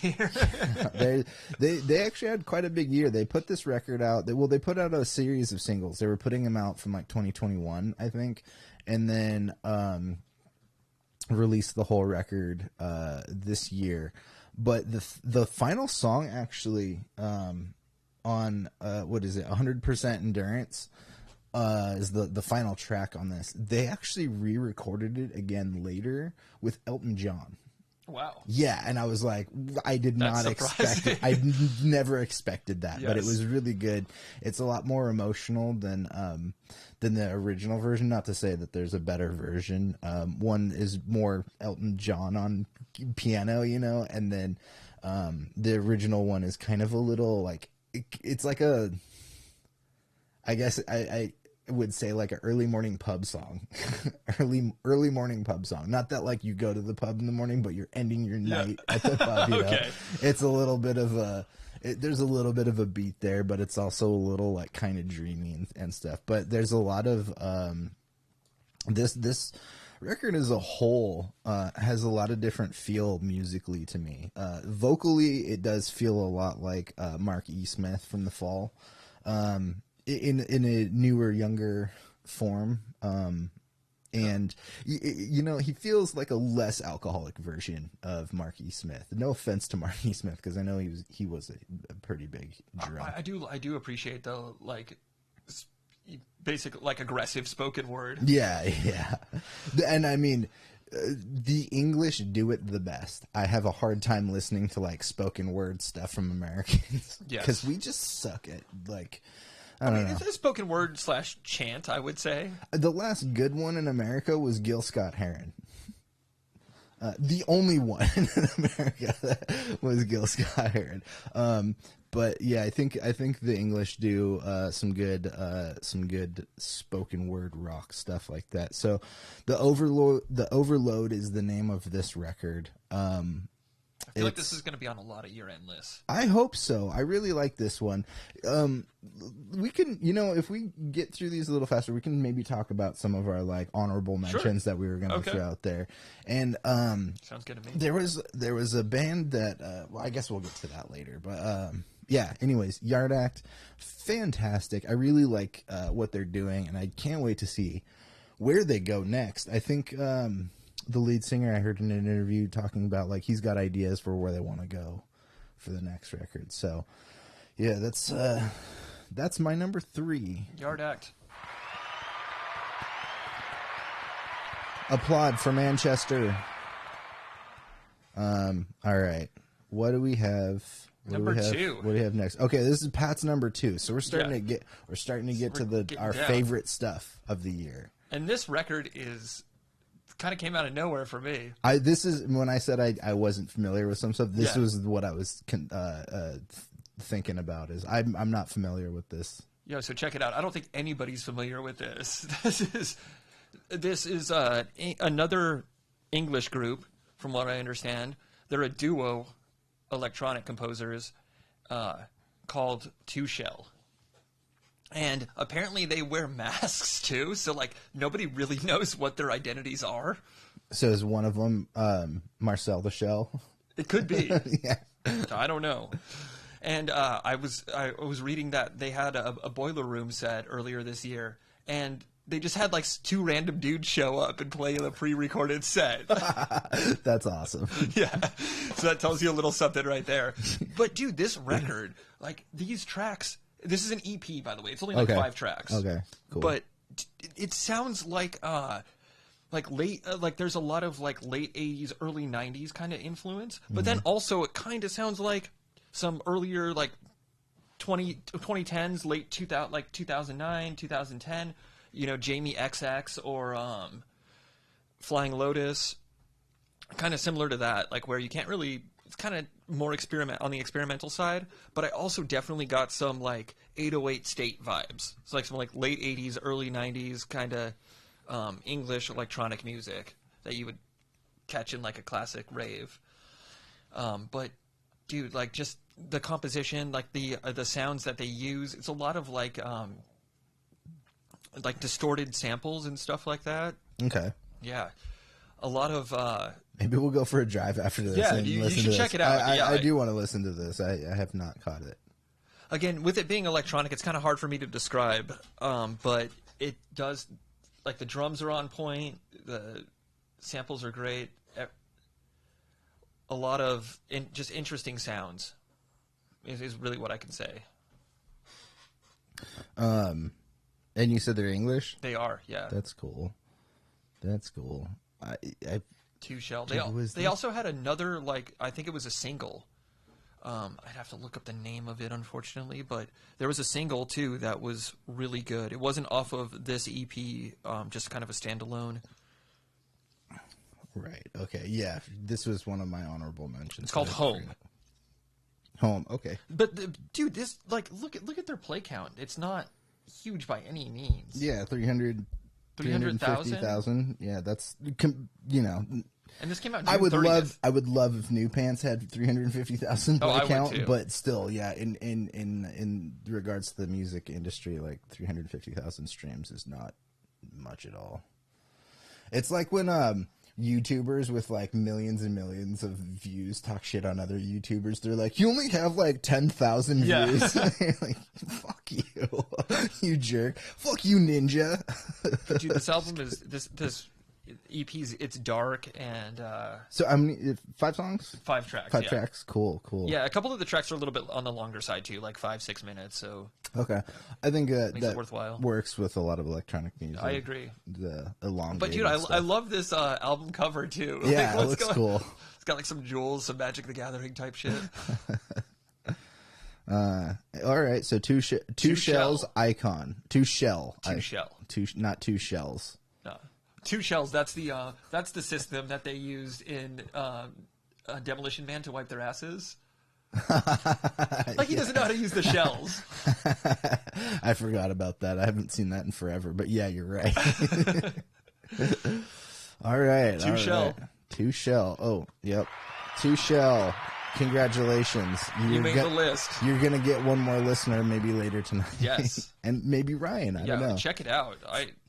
A: they actually had quite a big year. They put this record out. They put out a series of singles. They were putting them out from like 2021, I think, and then released the whole record this year. But the final song actually on what is it, 100% Endurance, is the final track on this. They actually re-recorded it again later with Elton John.
B: Wow.
A: Yeah, and I was like, I did not expect it. I never expected that, yes. But it was really good. It's a lot more emotional than the original version. Not to say that there's a better version. One is more Elton John on piano, and then the original one is kind of a little like it's like a. I guess I would say like an early morning pub song, early morning pub song. Not that like you go to the pub in the morning, but you're ending your night at the pub. Okay. It's a little bit of there's a little bit of a beat there, but it's also a little like kind of dreamy and stuff. But there's a lot of this record as a whole has a lot of different feel musically to me. Vocally, it does feel a lot like Mark E. Smith from The Fall. In a newer, younger form, and he feels like a less alcoholic version of Mark E. Smith. No offense to Mark E. Smith, because I know he was a pretty big drunk.
B: I do appreciate the like basic like aggressive spoken word.
A: Yeah, and I mean. The English do it the best. I have a hard time listening to like spoken word stuff from Americans because we just suck at like. I don't know.
B: It's a spoken word / chant, I would say.
A: The last good one in America was Gil Scott-Heron. The only one in America was Gil Scott-Heron. But yeah, I think the English do some good spoken word rock stuff like that. So the Overload is the name of this record.
B: I feel like this is going to be on a lot of year-end lists.
A: I hope so. I really like this one. We can, if we get through these a little faster, we can maybe talk about some of our like honorable mentions that we were going to throw out there. And
B: sounds good to me.
A: There was a band that I guess we'll get to that later, but yeah. Anyways, Yard Act, fantastic. I really like what they're doing, and I can't wait to see where they go next. I think. The lead singer, I heard in an interview talking about like he's got ideas for where they want to go for the next record. So, yeah, that's my number 3.
B: Yard Act.
A: Applaud for Manchester. All right. What do we have?
B: Number 2.
A: What do we have next? Okay, this is Pat's number 2. So we're starting to get to our favorite stuff of the year.
B: And this record kind of came out of nowhere for me.
A: This is when I said I wasn't familiar with some stuff. This was what I was thinking about. Is I'm not familiar with this.
B: Yeah, so check it out. I don't think anybody's familiar with this. This is another English group, from what I understand. They're a duo, electronic composers, called Two Shell. And apparently they wear masks too, so like nobody really knows what their identities are.
A: So is one of them Marcel the Shell?
B: It could be.
A: Yeah.
B: I don't know. And I was reading that they had a Boiler Room set earlier this year, and they just had like 2 random dudes show up and play a pre-recorded set.
A: That's awesome.
B: Yeah. So that tells you a little something right there. But dude, this record, like these tracks. This is an EP, by the way. It's only like 5 tracks.
A: Okay, cool.
B: But it sounds like late, like there's a lot of like late 80s, early 90s kind of influence. But then also it kind of sounds like some earlier like 2010s, late 2000, like 2009, 2010. Jamie XX or Flying Lotus. kind of similar to that, like where you can't really. It's kind of more on the experimental side, but I also definitely got some like 808 state vibes. It's like some like late 80s, early 90s kind of English electronic music that you would catch in like a classic rave. But dude, like just the composition, like the sounds that they use, it's a lot of like distorted samples and stuff like that.
A: Okay.
B: Yeah. A lot of
A: maybe we'll go for a drive after this.
B: Yeah,
A: and
B: you
A: listen
B: should
A: to
B: check
A: this.
B: it out.
A: I do want to listen to this. I have not caught it.
B: Again, with it being electronic, it's kind of hard for me to describe, but it does, like the drums are on point, the samples are great, a lot of just interesting sounds is really what I can say.
A: And you said they're English?
B: They are, yeah.
A: That's cool.
B: Two Shell. They also had another, like, I think it was a single. I'd have to look up the name of it, unfortunately, but there was a single too that was really good. It wasn't off of this EP, just kind of a standalone.
A: Right. Okay. Yeah. This was one of my honorable mentions.
B: It's called Home.
A: Home. Okay.
B: But dude, this look at their play count. It's not huge by any means.
A: Yeah, 350,000. Yeah, that's
B: And this came out June
A: I would
B: 30th.
A: love if New Pants had 350,000
B: Oh, I
A: play
B: would
A: count,
B: too.
A: but still, yeah, in regards to the music industry, like 350,000 streams is not much at all. It's like when YouTubers with like millions and millions of views talk shit on other YouTubers. They're like, you only have like 10,000 views. Like, fuck you, you jerk. Fuck you, ninja.
B: Dude, this album is this EP's. It's dark and
A: so I mean, 5 songs,
B: 5 tracks.
A: 5 tracks. Cool.
B: Yeah, a couple of the tracks are a little bit on the longer side too, like 5-6 minutes. So
A: okay, I think
B: makes
A: that
B: it worthwhile.
A: Works with a lot of electronic music.
B: I agree.
A: The elongated
B: But dude, I
A: stuff.
B: love this album cover too.
A: Yeah,
B: Like,
A: it looks cool.
B: It's got like some jewels, some Magic the Gathering type shit.
A: All right, so two shells
B: Shell.
A: icon. Two shell. Not two shells.
B: No. 2 Shells. That's the system that they used in Demolition Man to wipe their asses. Like he doesn't know how to use the shells.
A: I forgot about that. I haven't seen that in forever. But yeah, you're right. All right.
B: 2 Shell.
A: Right. 2 Shell. Oh, yep. 2 Shell. Congratulations.
B: You made the list.
A: You're going to get one more listener maybe later tonight.
B: Yes.
A: And maybe Ryan. I don't know.
B: Check it out.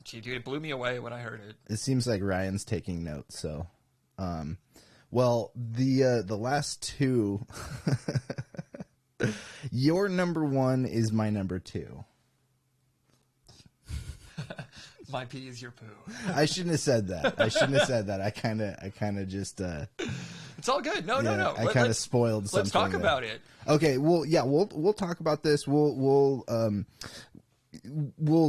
B: Dude, it blew me away when I heard it.
A: It seems like Ryan's taking notes. So, well, the last 2, your number 1 is my number 2.
B: My pee is your poo.
A: I shouldn't have said that. I kind of just.
B: It's all good. No.
A: I kind of spoiled something.
B: Let's talk
A: there.
B: about it.
A: Okay. Well, yeah. We'll talk about this. We'll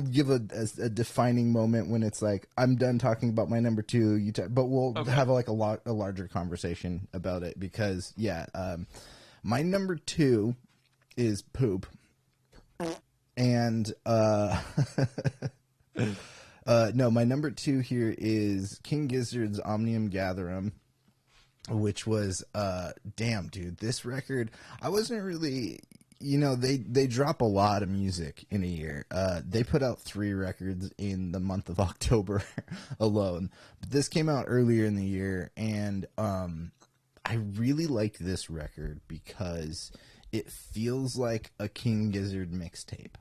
A: give a defining moment when it's like I'm done talking about my number 2. But we'll have like a larger conversation about it because my number 2 is Poop, and no, my number 2 here is King Gizzard's Omnium Gatherum, which was damn, dude, this record. I wasn't really. They drop a lot of music in a year. They put out 3 records in the month of October alone. But this came out earlier in the year, and I really like this record because it feels like a King Gizzard mixtape.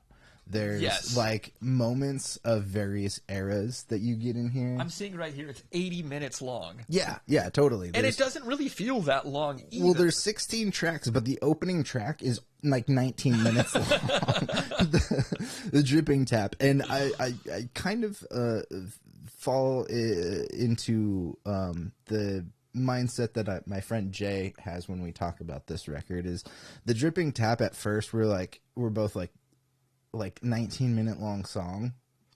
A: There's like moments of various eras that you get in here.
B: I'm seeing right here, it's 80 minutes long.
A: Yeah, totally.
B: And it doesn't really feel that long either.
A: Well, there's 16 tracks, but the opening track is like 19 minutes long. the dripping tap. And I kind of fall into the mindset that my friend Jay has when we talk about this record is the dripping tap. At first, we're both like 19-minute long song.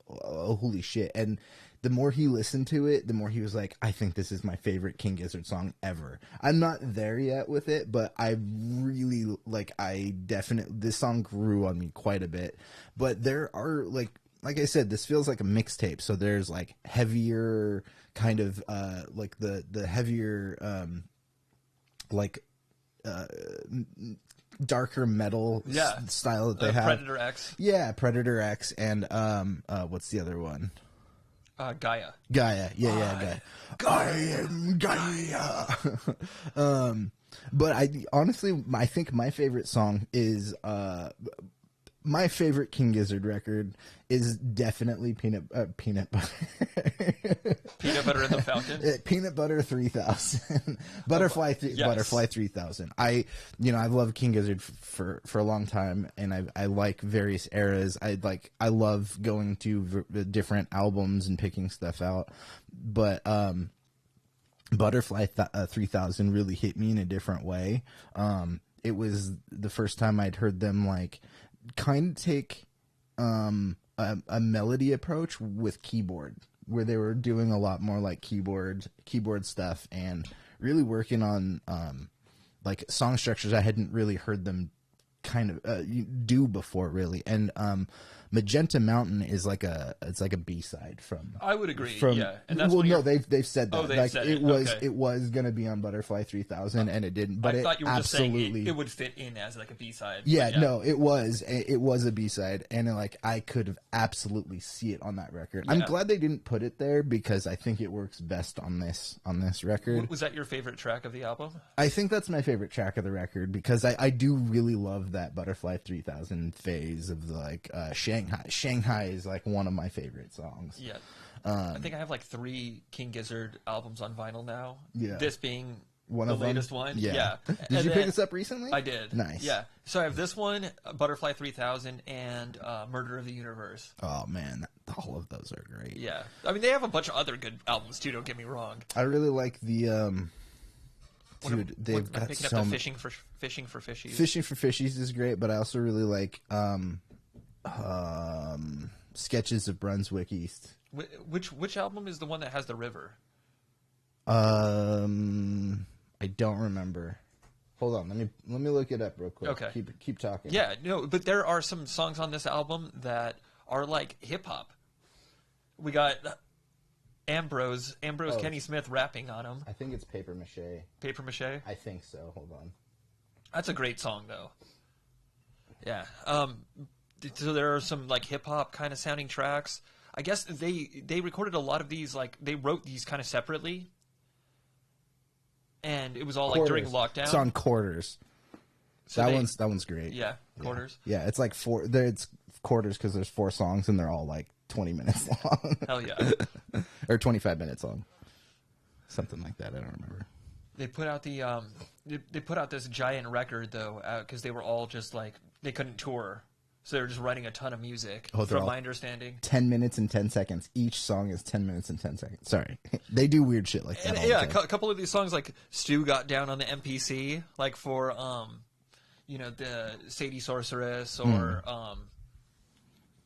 A: Oh, holy shit. And the more he listened to it, the more he was like, I think this is my favorite King Gizzard song ever. I'm not there yet with it, but I really this song grew on me quite a bit. But there are like like I said, this feels like a mixtape. So there's like heavier kind of like the heavier darker metal style that they have.
B: Predator X.
A: Yeah, Predator X, and what's the other one?
B: Gaia.
A: Gaia. Yeah, Gaia. But I honestly, I think my favorite song is my favorite King Gizzard record is definitely Peanut Butter.
B: Peanut Butter and the Falcon.
A: Peanut Butter 3000. Butterfly 3000. I've loved King Gizzard for a long time, and I like various eras. I love going to different albums and picking stuff out, but Butterfly 3000 really hit me in a different way. It was the first time I'd heard them like kind of take a melody approach with keyboard, where they were doing a lot more like keyboard stuff and really working on like song structures I hadn't really heard them kind of do before, really. And Magenta Mountain is like a B-side from.
B: I would agree. Yeah,
A: and that's they've said that.
B: Oh, they've said it.
A: It was going to be on Butterfly 3000, and it didn't. But
B: I thought you were
A: absolutely
B: just saying it would fit in as like a B-side.
A: Yeah, no, it was a B-side, and like I could have absolutely see it on that record. Yeah. I'm glad they didn't put it there because I think it works best on this record.
B: Was that your favorite track of the album?
A: I think that's my favorite track of the record because I do really love that Butterfly 3000 phase of like Shanghai. Shanghai is like one of my favorite songs.
B: Yeah. I think I have like 3 King Gizzard albums on vinyl now.
A: Yeah.
B: This being
A: the
B: latest one.
A: Yeah. Did you pick this up recently?
B: I did.
A: Nice.
B: Yeah. So I have this one, Butterfly 3000, and Murder of the Universe.
A: Oh, man. All of those are great.
B: Yeah. I mean, they have a bunch of other good albums, too, don't get me wrong.
A: I really like the... Dude, they've got
B: picking up the Fishing for Fishies.
A: Fishing for Fishies is great, but I also really like Sketches of Brunswick East.
B: Which album is the one that has the river?
A: I don't remember. Hold on, let me look it up real quick.
B: Okay.
A: Keep talking.
B: Yeah, no, but there are some songs on this album that are like hip hop. We got Ambrose Kenny Smith rapping on them.
A: I think it's Paper Mache.
B: Paper Mache?
A: I think so. Hold on.
B: That's a great song though. Yeah. So there are some like hip hop kind of sounding tracks. I guess they recorded a lot of these, like they wrote these kind of separately, and it was all like during lockdown.
A: It's on Quarters. So that one's great.
B: Yeah, Quarters.
A: Yeah, it's like it's Quarters because there's 4 songs and they're all like 20 minutes long.
B: Hell yeah.
A: Or 25 minutes long, something like that. I don't remember.
B: They put out they put out this giant record though because they were all just like they couldn't tour. So they were just writing a ton of music, from my understanding.
A: 10 minutes and 10 seconds. Each song is 10 minutes and 10 seconds. Sorry. They do weird shit like that.
B: Yeah, a couple of these songs, like Stu got down on the MPC, like for, the Sadie Sorceress, or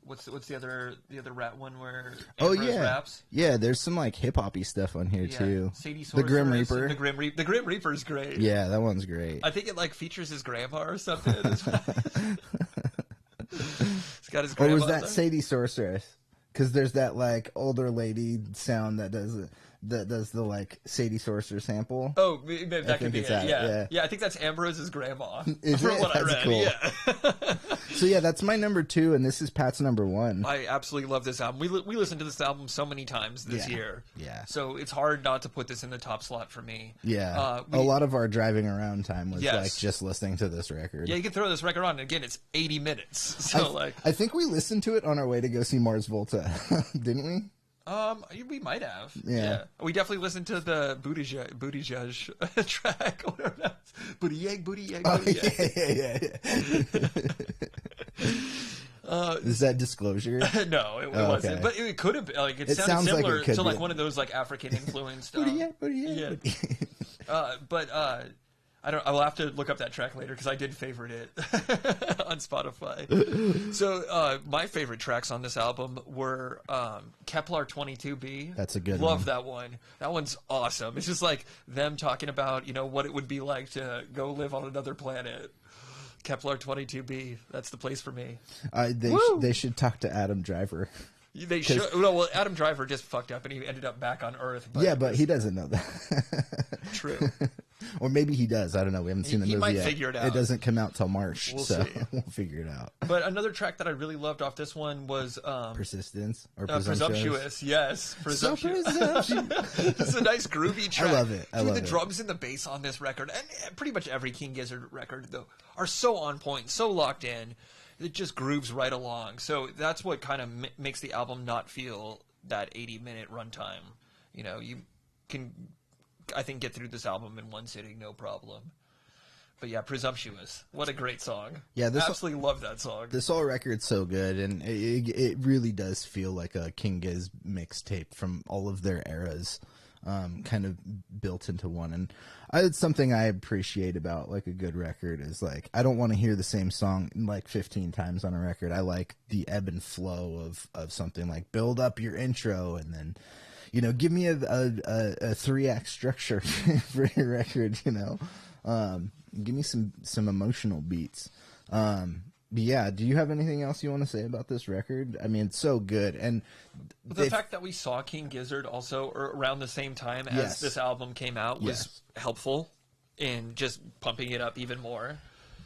B: what's the other rap one where Ambrose raps?
A: Yeah, there's some like hip hoppy stuff on here too.
B: Sadie Sorceress,
A: the Grim Reaper.
B: The Grim Reaper's great.
A: Yeah, that one's great.
B: I think it like features his grandma or something. He's got his grandma.
A: Or was that Sadie Sorceress? Because there's that like older lady sound that does the like Sadie Sorceress sample.
B: Oh, that could be it. Yeah, I think that's Ambrose's grandma.
A: Is
B: from
A: it?
B: what
A: That's
B: I read.
A: cool.
B: Yeah.
A: So yeah, that's my number 2, and this is Pat's number 1.
B: I absolutely love this album. We listened to this album so many times this year.
A: Yeah.
B: So it's hard not to put this in the top slot for me.
A: Yeah. A lot of our driving around time was like just listening to this record.
B: Yeah, you can throw this record on, and again, it's 80 minutes. So
A: I think we listened to it on our way to go see Mars Volta, didn't we?
B: We might have.
A: Yeah.
B: We definitely listened to the Booty Judge track. Whatever that's. Booty Yeg, Booty Yeg, Booty Yeg.
A: Yeah. Is that Disclosure?
B: No, it wasn't. Okay. But it could have been. Like, it sounded similar to like one of those like African influenced.
A: Booty Yeg, Booty Yeg.
B: Yeah. But I will have to look up that track later because I did favorite it on Spotify. So my favorite tracks on this album were Kepler 22b.
A: That's a good
B: one. Love
A: one.
B: that one. That one's awesome. It's just like them talking about what it would be like to go live on another planet. Kepler 22B. That's the place for me.
A: They should talk to Adam Driver.
B: They should. Well, Adam Driver just fucked up and he ended up back on Earth.
A: But he doesn't know that.
B: True.
A: Or maybe he does. I don't know. We haven't seen the movie yet.
B: He might figure it out.
A: It doesn't come out till March,
B: we'll
A: so
B: see.
A: we'll figure it out.
B: But another track that I really loved off this one was
A: Persistence or
B: Presumptuous. Yes, Presumptuous.
A: So presumptuous.
B: It's a nice groovy track.
A: I love it.
B: The drums and the bass on this record, and pretty much every King Gizzard record, though, are so on point, so locked in. It just grooves right along. So that's what kind of makes the album not feel that 80-minute runtime. You know, you can, I think, get through this album in one sitting, no problem. But yeah, Presumptuous. What a great song. Yeah, I absolutely love that song.
A: This whole record's so good, and it really does feel like a King Giz mixtape from all of their eras. Kind of built into one, and it's something I appreciate about like a good record is like I don't want to hear the same song like 15 times on a record. I like the ebb and flow of something, like build up your intro and then, you know, give me a 3-act structure for your record, you know, give me some emotional beats. But yeah, do you have anything else you want to say about this record? I mean, it's so good. And
B: the fact that we saw King Gizzard also around the same time as this album came out was helpful in just pumping it up even more.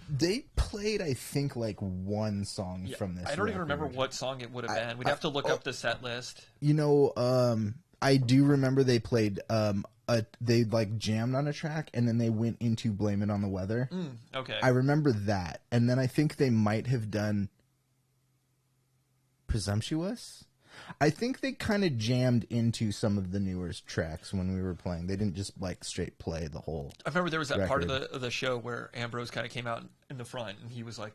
A: They played, I think, like one song from this
B: I don't even remember what song it would have been. We'd have to look up the set list.
A: You know, I do remember they played... they like jammed on a track and then they went into Blame It on the Weather.
B: Okay.
A: I remember that. And then I think they might have done Presumptuous. I think they kind of jammed into some of the newer tracks when we were playing. They didn't just like straight play the whole
B: I remember there was that
A: record.
B: part of the show where Ambrose kind of came out in the front and he was like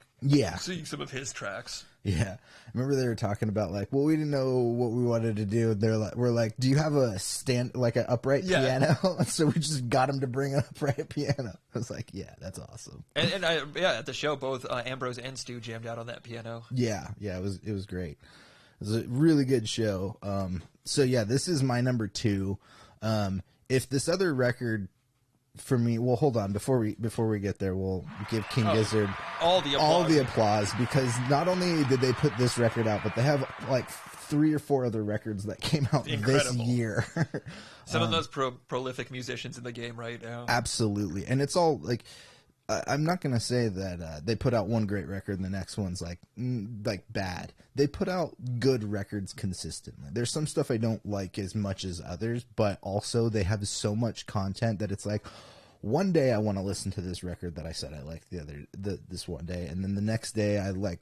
B: seeing some of his tracks.
A: Yeah. I remember they were talking about like, well, we didn't know what we wanted to do. We're like, do you have a like an upright piano? So we just got him to bring an upright piano. I was like, yeah, that's awesome.
B: And at the show, both Ambrose and Stu jammed out on that piano.
A: Yeah, it was great. It was a really good show. So yeah, this is my number 2. If this other record for me, well, hold on before we get there, we'll give King Gizzard
B: all the applause
A: because not only did they put this record out, but they have like 3 or 4 other records that came out this year.
B: Some of those prolific musicians in the game right now.
A: Absolutely, and it's all like. I'm not going to say that they put out one great record and the next one's like bad. They put out good records consistently. There's some stuff I don't like as much as others, but also they have so much content that it's like one day I want to listen to this record that I said I liked this one day, and then the next day I like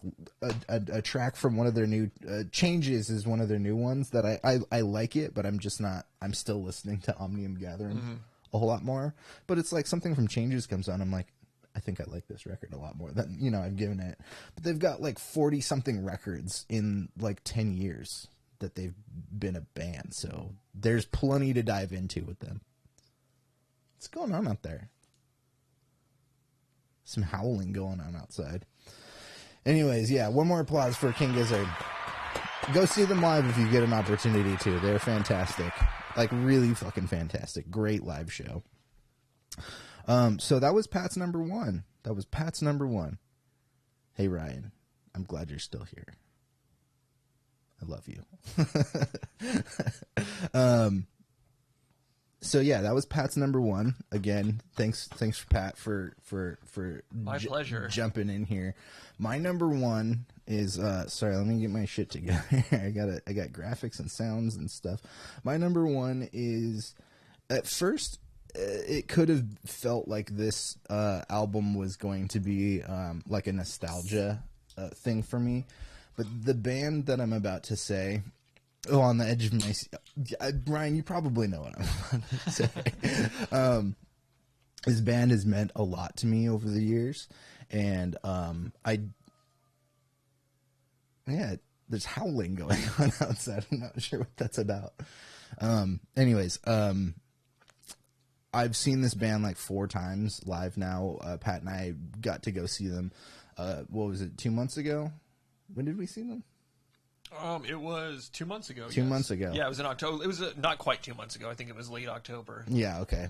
A: a track from one of their new Changes is one of their new ones that I like it, but I'm still listening to Omnium Gathering a whole lot more. But it's like something from Changes comes on, I'm like, I think I like this record a lot more than, you know, I've given it. But they've got like 40-something records in like 10 years that they've been a band. So there's plenty to dive into with them. What's going on out there? Some howling going on outside. Anyways, yeah, one more applause for King Gizzard. Go see them live if you get an opportunity to. They're fantastic. Like, really fucking fantastic. Great live show. So that was Pat's number 1. Hey, Ryan, I'm glad you're still here. I love you. So yeah, that was Pat's number 1. Again, thanks for Pat for
B: my pleasure
A: jumping in here. My number 1 is sorry, let me get my shit together. I got graphics and sounds and stuff. My number 1 is, at first it could have felt like this album was going to be like a nostalgia thing for me, but the band that I'm about to say, on the edge of my seat, Brian, you probably know what I'm about to say. This band has meant a lot to me over the years, and there's howling going on outside. I'm not sure what that's about. Anyways, I've seen this band like 4 times live now. Pat and I got to go see them. What was it, 2 months ago? When did we see them?
B: It was 2 months ago.
A: 2 months ago.
B: Yeah, it was in October. It was not quite 2 months ago. I think it was late October.
A: Yeah, okay.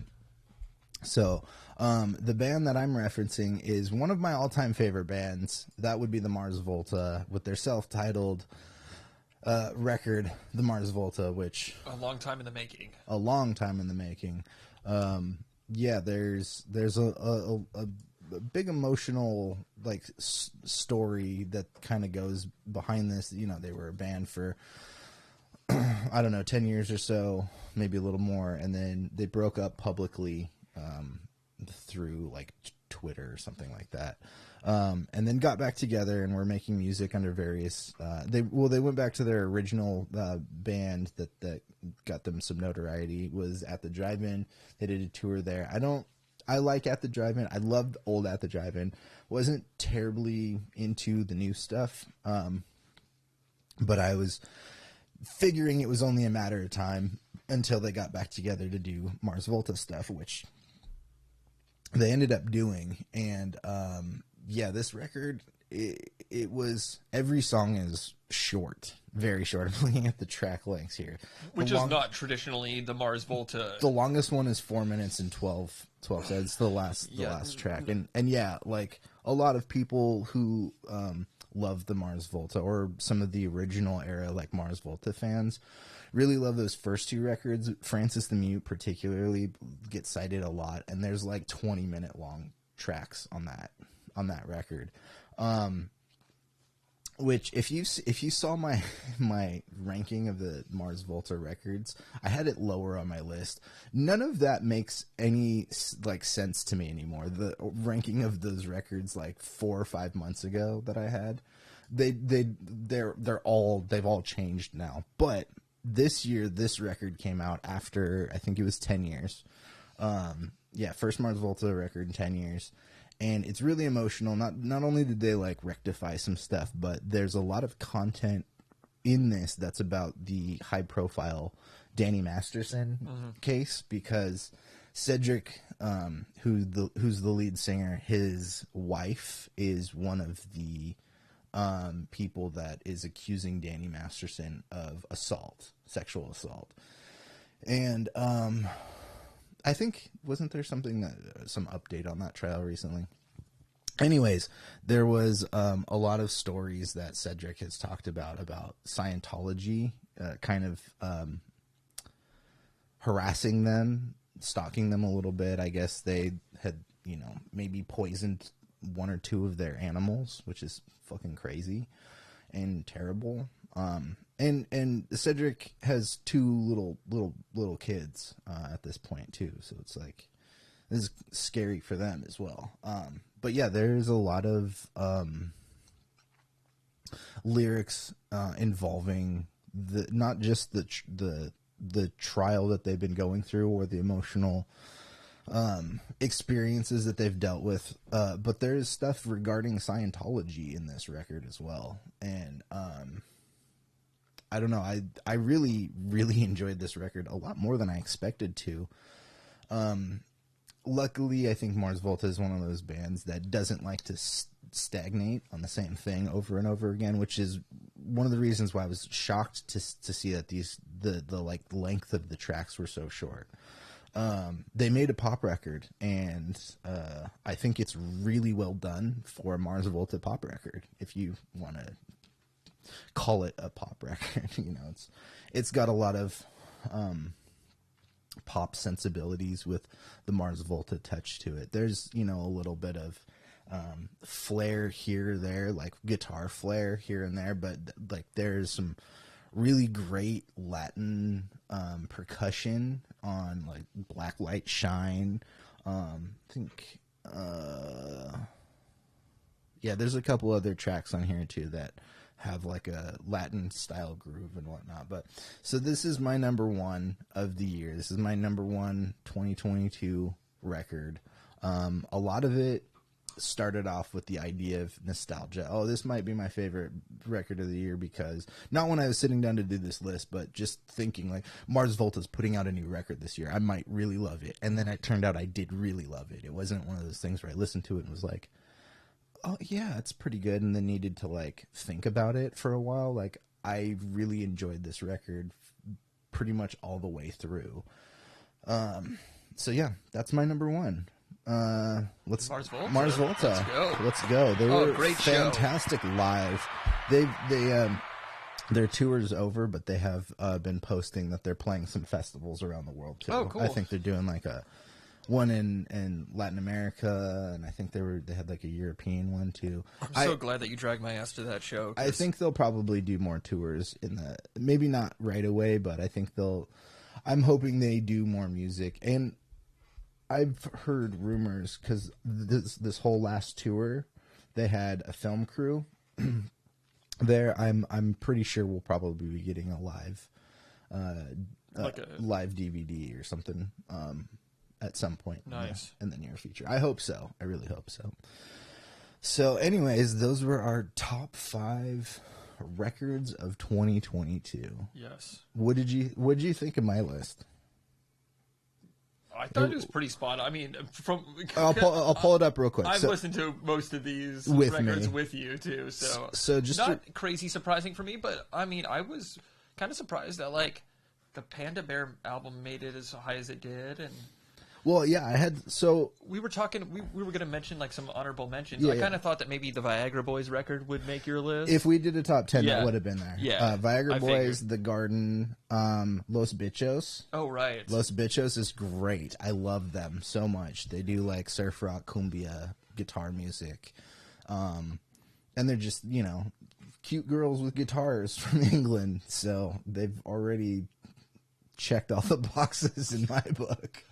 A: So, the band that I'm referencing is one of my all-time favorite bands. That would be the Mars Volta with their self-titled record, the Mars Volta, which
B: a long time in the making.
A: A long time in the making. Yeah, there's a big emotional like story that kind of goes behind this. You know, they were a band for I don't know, 10 years or so, maybe a little more, and then they broke up publicly through like Twitter or something like that. And then got back together and were making music under various they went back to their original band that got them some notoriety, was At the Drive-In. They did a tour there. I like At the Drive-In. I loved old At the Drive-In. Wasn't terribly into the new stuff, but I was figuring it was only a matter of time until they got back together to do Mars Volta stuff, which they ended up doing. And yeah, this record, it was, every song is short, very short. I'm looking at the track lengths here,
B: which is not traditionally the Mars Volta.
A: The longest one is 4 minutes and 12 seconds. The last track, and yeah, like a lot of people who love the Mars Volta, or some of the original era like Mars Volta fans, really love those first two records. Francis the Mute particularly gets cited a lot, and there's like 20-minute long tracks on that record. Which if you saw my ranking of the Mars Volta records, I had it lower on my list. None of that makes any like sense to me anymore. The ranking of those records like 4 or 5 months ago that I had, they've all changed now. But this year, this record came out after, I think it was 10 years. Yeah, first Mars Volta record in 10 years. And it's really emotional. Not only did they like rectify some stuff, but there's a lot of content in this that's about the high profile Danny Masterson case, because Cedric, who's the lead singer, his wife is one of the people that is accusing Danny Masterson of sexual assault. And I think, wasn't there some update on that trial recently? Anyways, there was a lot of stories that Cedric has talked about Scientology kind of harassing them, stalking them a little bit. I guess they had, maybe poisoned one or two of their animals, which is fucking crazy and terrible. And Cedric has two little kids at this point too, so it's like, this is scary for them as well. But yeah, there's a lot of lyrics involving not just the trial that they've been going through, or the emotional experiences that they've dealt with, but there's stuff regarding Scientology in this record as well. And I don't know, I really enjoyed this record a lot more than I expected to. Luckily, I think Mars Volta is one of those bands that doesn't like to stagnate on the same thing over and over again, which is one of the reasons why I was shocked to see that the like length of the tracks were so short. They made a pop record, and I think it's really well done for a Mars Volta pop record, if you want to call it a pop record. It's got a lot of pop sensibilities with the Mars Volta touch to it. There's a little bit of flair here or there, like guitar flair here and there, but like there's some really great Latin percussion on like Black Light Shine. I think there's a couple other tracks on here too that have like a Latin style groove and whatnot. But so this is my number one of the year. This is my number one 2022 record. A lot of it started off with the idea of nostalgia. Oh, this might be my favorite record of the year, because not when I was sitting down to do this list, but just thinking like, Mars Volta's putting out a new record this year, I might really love it. And then it turned out I did really love it. It wasn't one of those things where I listened to it and was like, oh yeah, it's pretty good, and then needed to like think about it for a while. Like, I really enjoyed this record pretty much all the way through. So yeah, that's my number one. Let's
B: Mars Volta.
A: Mars Volta. Let's go. They were
B: great
A: fantastic live. They their tour's over, but they have been posting that they're playing some festivals around the world too.
B: Oh, cool.
A: I think they're doing like a one in Latin America, and I think they had like a European one too.
B: I'm so glad that you dragged my ass to that show.
A: I think they'll probably do more tours maybe not right away, but I think I'm hoping they do more music. And I've heard rumors because this whole last tour, they had a film crew there. I'm pretty sure we'll probably be getting a live, live DVD or something at some point.
B: Nice.
A: in the near future. I hope so. I really hope so. So, anyways, those were our top 5 records of 2022.
B: Yes.
A: What did you think of my list?
B: I thought it was pretty spot on. I mean,
A: I'll pull it up real quick.
B: I've listened to most of these
A: with
B: records
A: me.
B: with you too,
A: so just
B: not crazy surprising for me, but I mean, I was kind of surprised that like the Panda Bear album made it as high as it did, and
A: well, yeah,
B: we were talking. We were going to mention like some honorable mentions.
A: Yeah,
B: I kind of thought that maybe the Viagra Boys record would make your list.
A: If we did a top 10,
B: Yeah.
A: that would have been there.
B: Yeah,
A: Viagra
B: I
A: Boys,
B: figured.
A: The Garden, Los Bichos.
B: Oh right,
A: Los Bichos is great. I love them so much. They do like surf rock, cumbia, guitar music, and they're just cute girls with guitars from England. So they've already checked all the boxes in my book.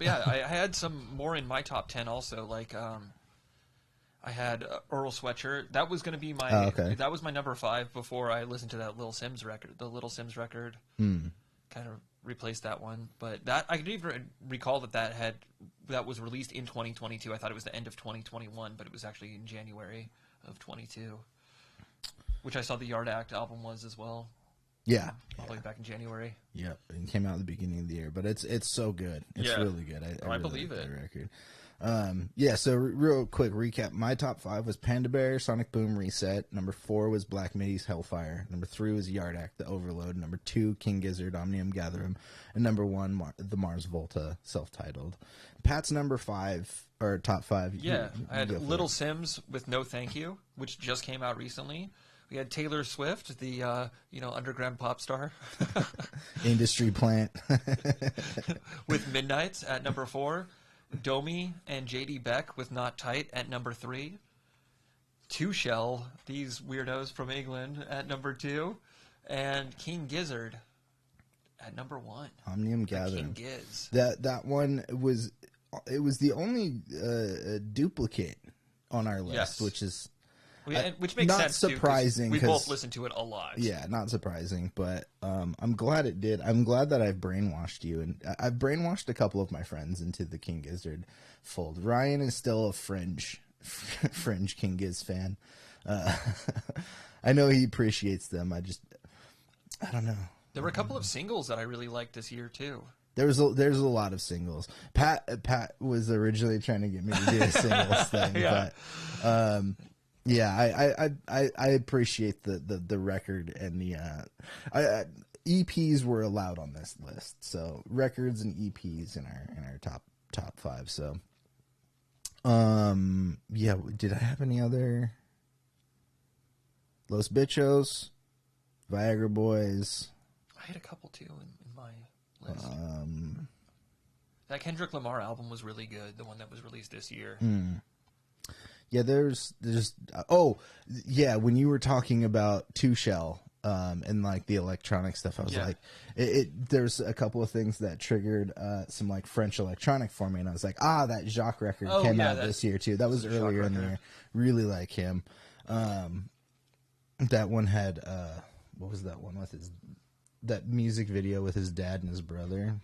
B: Yeah, I had some more in my top 10 also. Like, I had Earl Sweatshirt. That was going to be my.
A: Okay.
B: That was my number 5 before I listened to that Little Sims record. The Little Sims record kind of replaced that one. But that I can even recall that was released in 2022. I thought it was the end of 2021, but it was actually in January of 22, which I saw the Yard Act album was as well.
A: Yeah,
B: all the way back in January.
A: Yep, it came out at the beginning of the year, but it's so good. It's really good. I really
B: believe
A: like
B: it.
A: that record. Yeah, so real quick recap. My top 5 was Panda Bear, Sonic Boom, Reset. Number 4 was Black Midi's Hellfire. Number 3 was Yard Act, The Overload. Number 2, King Gizzard, Omnium Gatherum. And number 1, the Mars Volta, self-titled. Pat's number 5, or top 5.
B: Yeah, I had Little Sims with No Thank You, which just came out recently. We had Taylor Swift, the underground pop star,
A: industry plant,
B: with Midnights at number 4. Domi and JD Beck with Not Tight at number 3. Two Shell, these weirdos from England, at number 2, and King Gizzard at number 1.
A: Omnium Gathering.
B: King Giz.
A: That one was the only duplicate on our list,
B: Yes.
A: which is.
B: Which makes
A: not
B: sense
A: surprising.
B: Too, we both listened to it a lot.
A: Yeah, not surprising, but I'm glad it did. I'm glad that I've brainwashed you, and I've brainwashed a couple of my friends into the King Gizzard fold. Ryan is still a fringe King Giz fan. I know he appreciates them. I don't know.
B: There were a couple of singles that I really liked this year too.
A: There's a lot of singles. Pat was originally trying to get me to do a singles thing,
B: Yeah.
A: but. Yeah, I appreciate the record and the EPs were allowed on this list, so records and EPs in our top 5. So, yeah, did I have any other? Los Bichos, Viagra Boys.
B: I had a couple too in my list. That Kendrick Lamar album was really good, the one that was released this year.
A: Yeah, there's when you were talking about Two Shell and like the electronic stuff, I was like, there's a couple of things that triggered some like French electronic for me, and I was like, that Jacques record came out this year too. That was earlier in the year. Really like him. That one had what was that one with that music video with his dad and his brother?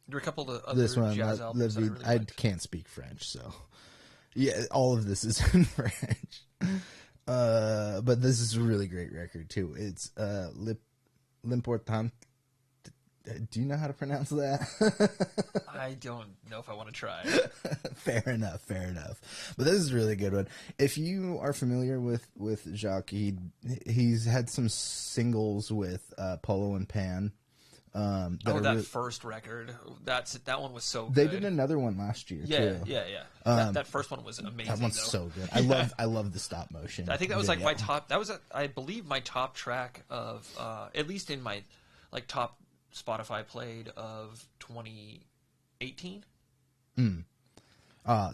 B: There were a couple of other jazz albums that I really liked.
A: Can't speak French, so yeah, all of this is in French. But this is a really great record too. It's L'Important. Do you know how to pronounce that?
B: I don't know if I want to try.
A: Fair enough. But this is a really good one. If you are familiar with Jacques, he's had some singles with Polo and Pan.
B: That first record, that one was so good.
A: They did another one last year too.
B: Yeah. That first one was amazing.
A: That one's so good. I love the stop motion.
B: I think that was like my top. That was I believe my top track of at least in my like top Spotify played of 2018.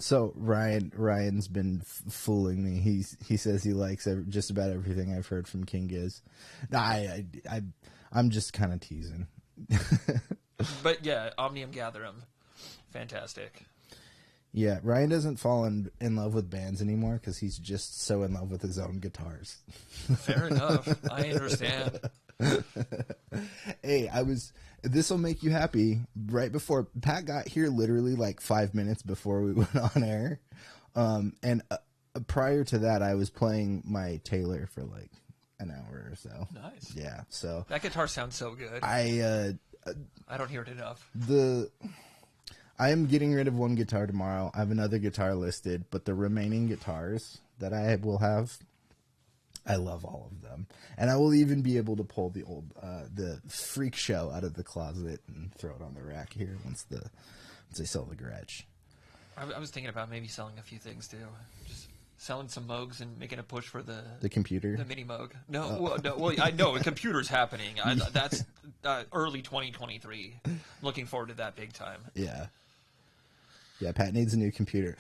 A: So Ryan's been fooling me. He says he likes just about everything I've heard from King Giz. I'm just kind of teasing.
B: But yeah, Omnium Gatherum, fantastic.
A: Yeah, Ryan doesn't fall in love with bands anymore because he's just so in love with his own guitars.
B: Fair enough. I understand.
A: Hey, this will make you happy. Right before Pat got here, literally like 5 minutes before we went on air, and prior to that, I was playing my Taylor for like an hour or so.
B: Nice.
A: Yeah. So
B: that guitar sounds so good.
A: I
B: don't hear it enough.
A: I am getting rid of one guitar tomorrow. I have another guitar listed, but the remaining guitars that I will have, I love all of them. And I will even be able to pull the old the Freak Show out of the closet and throw it on the rack here once they sell the garage.
B: I was thinking about maybe selling a few things too. Just selling some Moogs and making a push for the
A: computer,
B: the mini Moog. Well, I know a computer's happening. That's early 2023. I'm looking forward to that big time.
A: Yeah, Pat needs a new computer.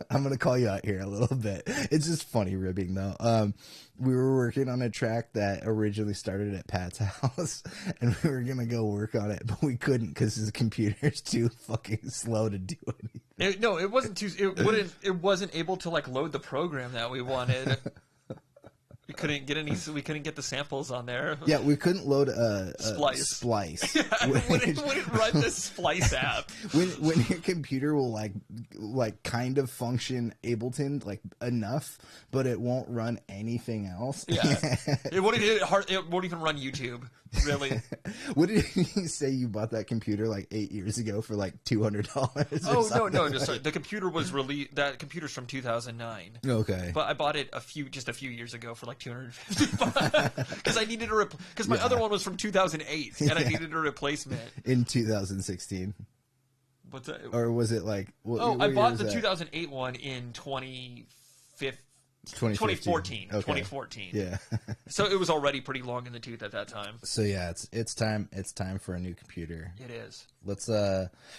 A: I'm going to call you out here a little bit. It's just funny ribbing, though. We were working on a track that originally started at Pat's house, and we were going to go work on it, but we couldn't because his computer's too fucking slow to do anything.
B: It wasn't too. It wasn't able to like load the program that we wanted. We couldn't get the samples on there.
A: Yeah, we couldn't load a
B: Splice.
A: Yeah,
B: it wouldn't run the Splice app.
A: When your computer will like kind of function Ableton like enough, but it won't run anything else.
B: Yeah, it won't even run YouTube. Really?
A: What did you say you bought that computer like 8 years ago for like $200?
B: Oh no, just sorry. The computer was released. That computer's from 2009.
A: Okay,
B: but I bought it a few years ago for like $250 because I needed because my other one was from 2008 and I needed a replacement
A: in 2016.
B: What's that?
A: Or was it like?
B: I bought the 2008 one in 2014. Okay. 2014.
A: Yeah.
B: So it was already pretty long in the tooth at that time.
A: So yeah, it's time for a new computer.
B: It is.
A: Let's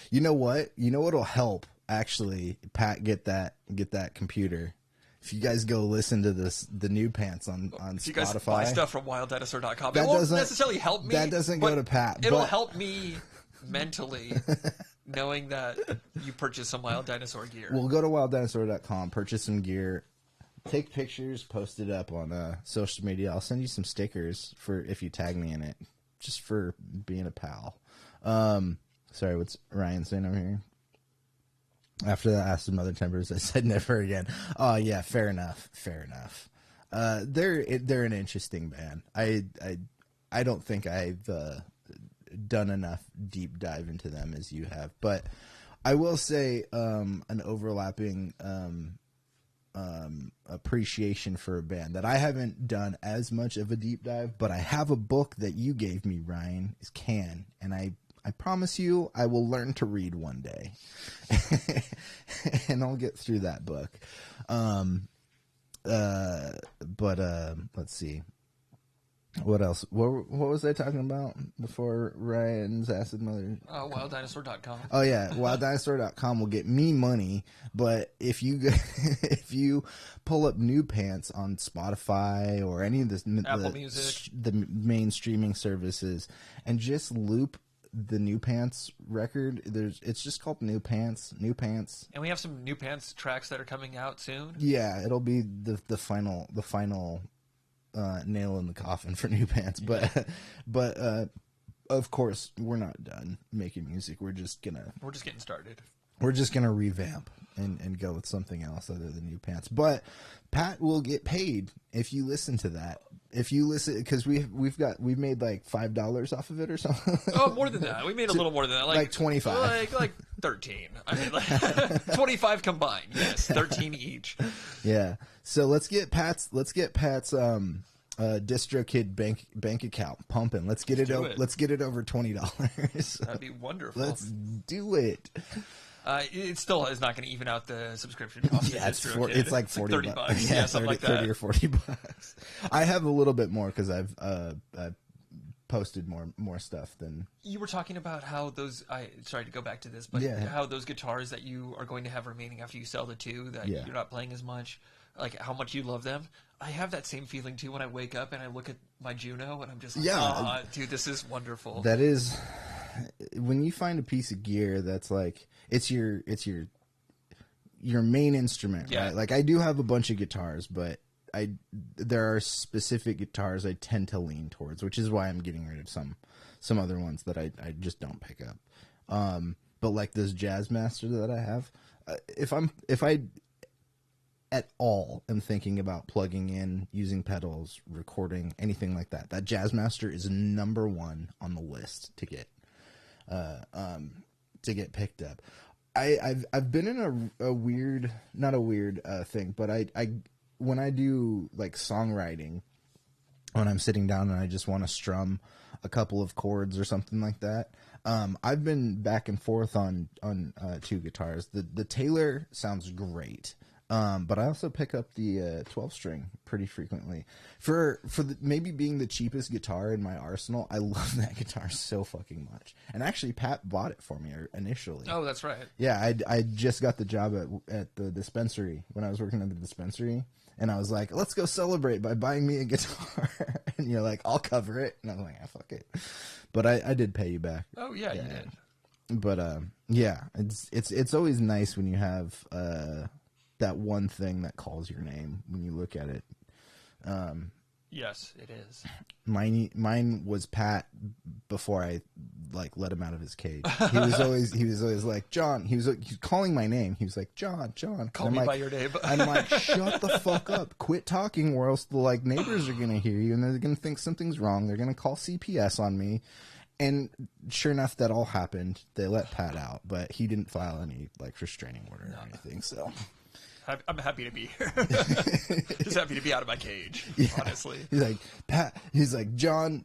A: you know what'll help actually, Pat, get that computer. If you guys go listen to the new pants on Spotify.
B: If you guys buy stuff from wilddinosaur.com, it won't necessarily help me.
A: That doesn't go to Pat.
B: It'll help me mentally knowing that you purchased some Wild Dinosaur gear.
A: Well, go to wilddinosaur.com, purchase some gear, take pictures, post it up on social media. I'll send you some stickers for if you tag me in it, just for being a pal. Sorry, what's Ryan saying over here? After that, I asked some other tempers. I said never again. Oh yeah, fair enough. They're an interesting band. I don't think I've done enough deep dive into them as you have, but I will say an overlapping appreciation for a band that I haven't done as much of a deep dive, but I have a book that you gave me, Ryan, is Can, and I promise you I will learn to read one day. And I'll get through that book. But let's see. What else? What was I talking about before Ryan's Acid Mother?
B: WildDinosaur.com.
A: Oh yeah, WildDinosaur.com will get me money, but if you pull up New Pants on Spotify or any of
B: Apple Music,
A: the main streaming services, and just loop the New Pants record, it's just called New Pants.
B: And we have some New Pants tracks that are coming out soon.
A: Yeah, it'll be the final nail in the coffin for New Pants, but of course we're not done making music. We're just getting started. We're just gonna revamp and go with something else other than New Pants. But Pat will get paid if you listen to that. If you listen, because we've made like $5 off of it or something.
B: Oh, more than that. We made a little more than that,
A: like 25,
B: like 13. I mean, like 25 combined. Yes, 13 each.
A: Yeah. So let's get Pat's DistroKid bank account pumping. Let's get it. Let's get it over $20.
B: That'd be wonderful.
A: Let's do it.
B: It still is not going to even out the subscription cost.
A: Yeah, it's like 40
B: 30 bucks. Yeah, something like that.
A: 30 or 40 bucks. I have a little bit more because I've posted more stuff than
B: you were talking about. How those sorry to go back to this, but how those guitars that you are going to have remaining after you sell the two that you're not playing as much, like how much you love them. I have that same feeling too when I wake up and I look at my Juno and I'm just like, dude, this is wonderful.
A: That is when you find a piece of gear that's like it's your main instrument, right? Like I do have a bunch of guitars, but there are specific guitars I tend to lean towards, which is why I'm getting rid of some other ones that I just don't pick up. But like this Jazzmaster that I have, if I at all am thinking about plugging in, using pedals, recording, anything like that, that Jazzmaster is number one on the list to get picked up. I've been in a weird, not a weird thing, but I when I do like songwriting, when I'm sitting down and I just want to strum a couple of chords or something like that, I've been back and forth on two guitars. The Taylor sounds great, but I also pick up the 12-string pretty frequently. For maybe being the cheapest guitar in my arsenal, I love that guitar so fucking much. And actually, Pat bought it for me initially.
B: Oh, that's right.
A: Yeah, I just got the job at the dispensary when I was working at the dispensary. And I was like, let's go celebrate by buying me a guitar. And you're like, I'll cover it. And I'm like, fuck it. But I did pay you back.
B: Oh, yeah, you did.
A: But, yeah, it's always nice when you have that one thing that calls your name when you look at it.
B: Yes, it is.
A: Mine was Pat before I like let him out of his cage. He was always like, John. He's calling my name. He was like, John.
B: Call me by your name.
A: I'm like, shut the fuck up. Quit talking, or else the like neighbors are gonna hear you and they're gonna think something's wrong. They're gonna call CPS on me. And sure enough, that all happened. They let Pat out, but he didn't file any like restraining order or anything. So.
B: I'm happy to be here. Just happy to be out of my cage, honestly.
A: He's like, Pat, John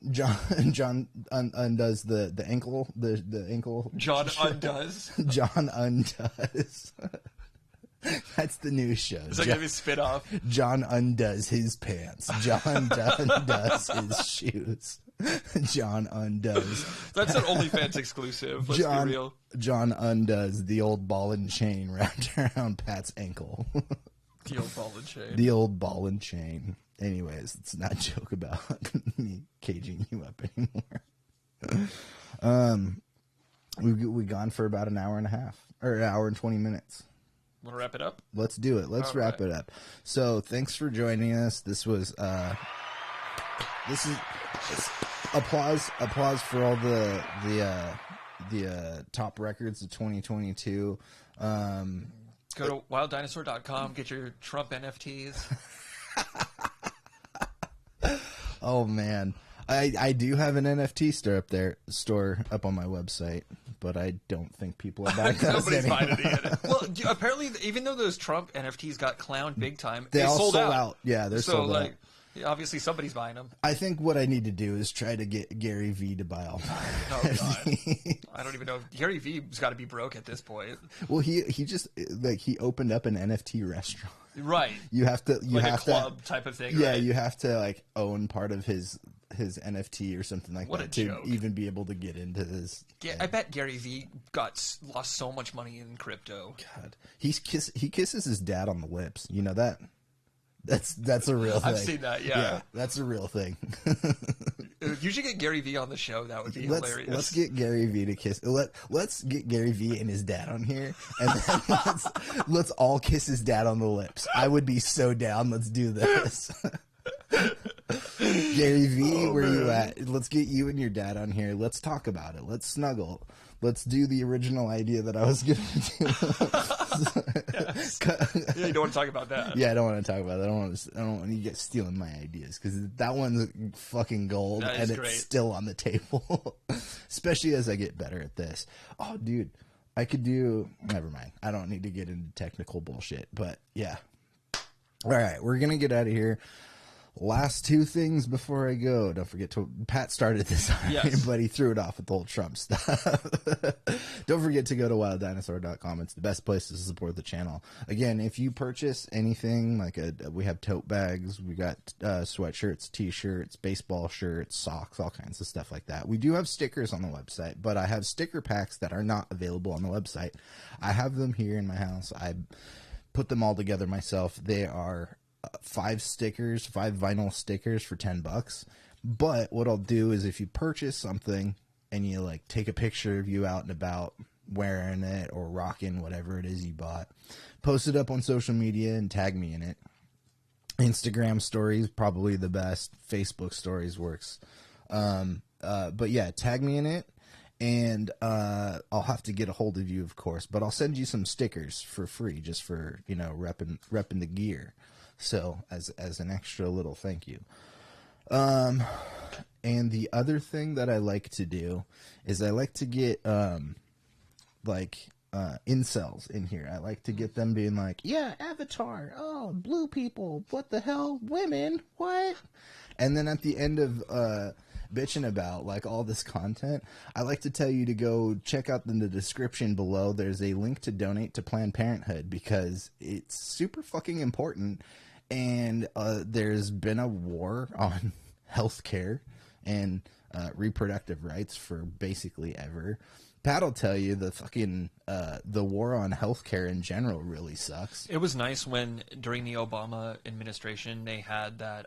A: undoes the ankle, the ankle.
B: John undoes?
A: John undoes. That's the new show.
B: Is that going to be a spin-off?
A: John undoes his pants. John undoes his shoes. John undoes.
B: That's an OnlyFans exclusive. Let's be real.
A: John undoes the old ball and chain wrapped around Pat's ankle.
B: The old ball and chain.
A: The old ball and chain. Anyways, let's not joke about me caging you up anymore. We've gone for about an hour and a half, or an hour and 20 minutes.
B: Want to wrap it up?
A: Let's do it. Let's wrap it up. So thanks for joining us. This is applause for all the top records of 2022.
B: Go to wilddinosaur.com, get your Trump NFTs.
A: Oh man, I do have an NFT store up on my website, but I don't think people are buying those
B: Nobody's
A: anymore.
B: buying it yet. Well, apparently, even though those Trump NFTs got clowned big time,
A: they all
B: sold out.
A: Yeah, they're sold out.
B: Obviously, somebody's buying them.
A: I think what I need to do is try to get Gary V to buy all my
B: NFTs. I don't even know. Gary V's got to be broke at this point.
A: Well, he just like he opened up an NFT restaurant.
B: Right.
A: You have to
B: a club type of thing.
A: Yeah,
B: right?
A: you have to like own part of his NFT or something like that to even be able to get into this.
B: Yeah, I bet Gary V lost so much money in crypto.
A: God, he kisses his dad on the lips. You know that? That's a real thing.
B: I've seen that. Yeah,
A: that's a real thing.
B: You should get Gary V on the show. That would be hilarious.
A: Let's get Gary V to kiss. Let's get Gary V and his dad on here, and then let's all kiss his dad on the lips. I would be so down. Let's do this. Gary V, where you at? Let's get you and your dad on here. Let's talk about it. Let's snuggle. Let's do the original idea that I was going
B: to do. Yeah, you don't want to talk about that.
A: Yeah, I don't want to talk about that. I don't want you guys stealing my ideas because that one's fucking gold and it's still on the table. Especially as I get better at this. Oh, dude, I could do. Never mind. I don't need to get into technical bullshit. But yeah. All right, we're gonna get out of here. Last two things before I go. Don't forget to... Pat started this,
B: yes.
A: but he threw it off with the whole Trump stuff. Don't forget to go to wilddinosaur.com. It's the best place to support the channel. Again, if you purchase anything, like we have tote bags, we got sweatshirts, t-shirts, baseball shirts, socks, all kinds of stuff like that. We do have stickers on the website, but I have sticker packs that are not available on the website. I have them here in my house. I put them all together myself. They are 5 stickers, 5 vinyl stickers for $10. But what I'll do is if you purchase something and you like take a picture of you out and about wearing it or rocking whatever it is you bought, post it up on social media and tag me in it. Instagram stories probably the best. Facebook stories works. But yeah, tag me in it. And I'll have to get a hold of you, of course, but I'll send you some stickers for free, just for, you know, repping the gear. So as an extra little thank you. And the other thing that I like to do is I like to get incels in here. I like to get them being like, yeah, Avatar, oh, blue people, what the hell, women, what? And then at the end of bitching about like all this content, I like to tell you to go check out in the description below. There's a link to donate to Planned Parenthood because it's super fucking important. And there's been a war on healthcare and reproductive rights for basically ever. Pat'll tell you the fucking the war on healthcare in general really sucks.
B: It was nice when during the Obama administration they had that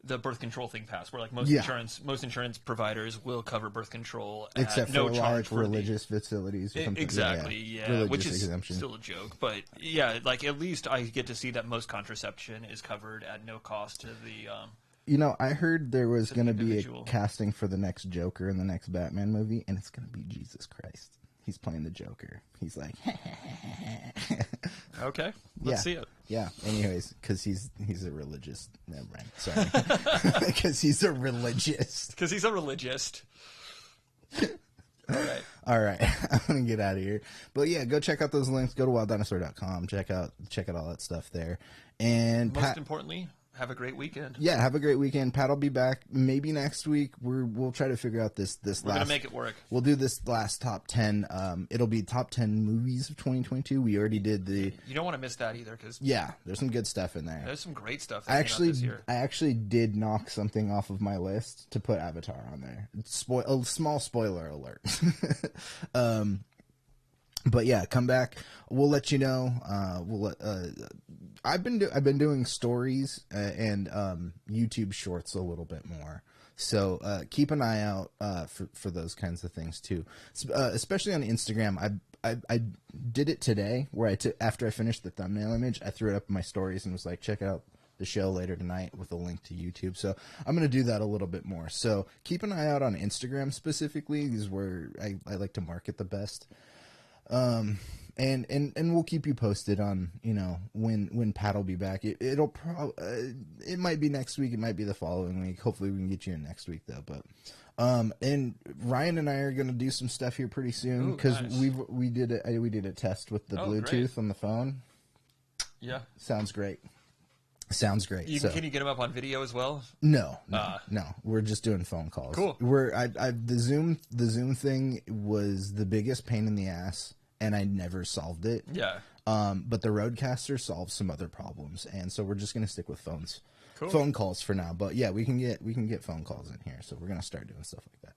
B: the birth control thing passed, where like most insurance providers will cover birth control at
A: except
B: no
A: for
B: charge for
A: religious facilities or something.
B: Exactly, yeah, which is
A: exemption.
B: Still a joke, but yeah, like at least I get to see that most contraception is covered at no cost to the.
A: You know, I heard there was going to be a casting for the next Joker in the next Batman movie, and it's going to be Jesus Christ. He's playing the Joker. He's like,
B: okay, let's see it.
A: Yeah. Anyways, because he's a religious. Never mind. Sorry. Because he's a religious.
B: Because he's a religious.
A: All right. I'm gonna get out of here. But yeah, go check out those links. Go to wilddinosaur.com. Check out all that stuff there. And
B: most importantly, have a great weekend.
A: Yeah, have a great weekend. Pat will be back maybe next week. We'll try to figure out this
B: We're gonna make it work.
A: We'll do this last top 10. It'll be top 10 movies of 2022. We already did the.
B: You don't want to miss that either, because
A: yeah, there's some good stuff in there.
B: There's some great stuff. That came out this year.
A: I actually did knock something off of my list to put Avatar on there. A small spoiler alert. But yeah, come back. We'll let you know. I've been doing stories and YouTube shorts a little bit more. So keep an eye out for those kinds of things too. Especially on Instagram. I did it today where after I finished the thumbnail image, I threw it up in my stories and was like, check out the show later tonight with a link to YouTube. So I'm going to do that a little bit more. So keep an eye out on Instagram specifically. Is where I like to market the best. And we'll keep you posted on, you know, when Pat will be back. It might be next week. It might be the following week. Hopefully we can get you in next week though. But, and Ryan and I are going to do some stuff here pretty soon because nice. we did a test with the Bluetooth great. On the phone.
B: Yeah.
A: Sounds great. Can
B: you get them up on video as well?
A: No. We're just doing phone calls.
B: Cool.
A: The Zoom thing was the biggest pain in the ass, and I never solved it.
B: Yeah.
A: But the Rodecaster solves some other problems, and so we're just gonna stick with phones.
B: Cool.
A: Phone calls for now. But yeah, we can get phone calls in here, so we're gonna start doing stuff like that.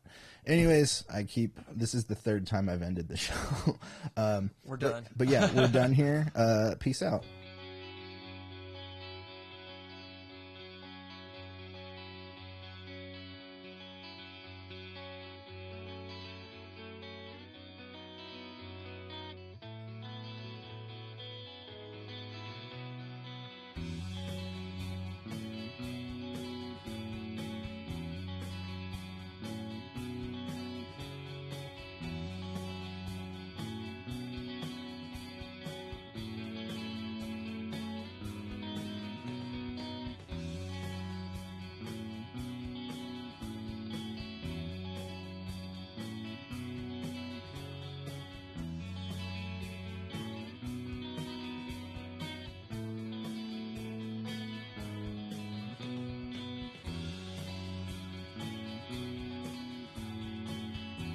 A: Anyways, this is the third time I've ended the show.
B: We're done.
A: But yeah, we're done here. Peace out.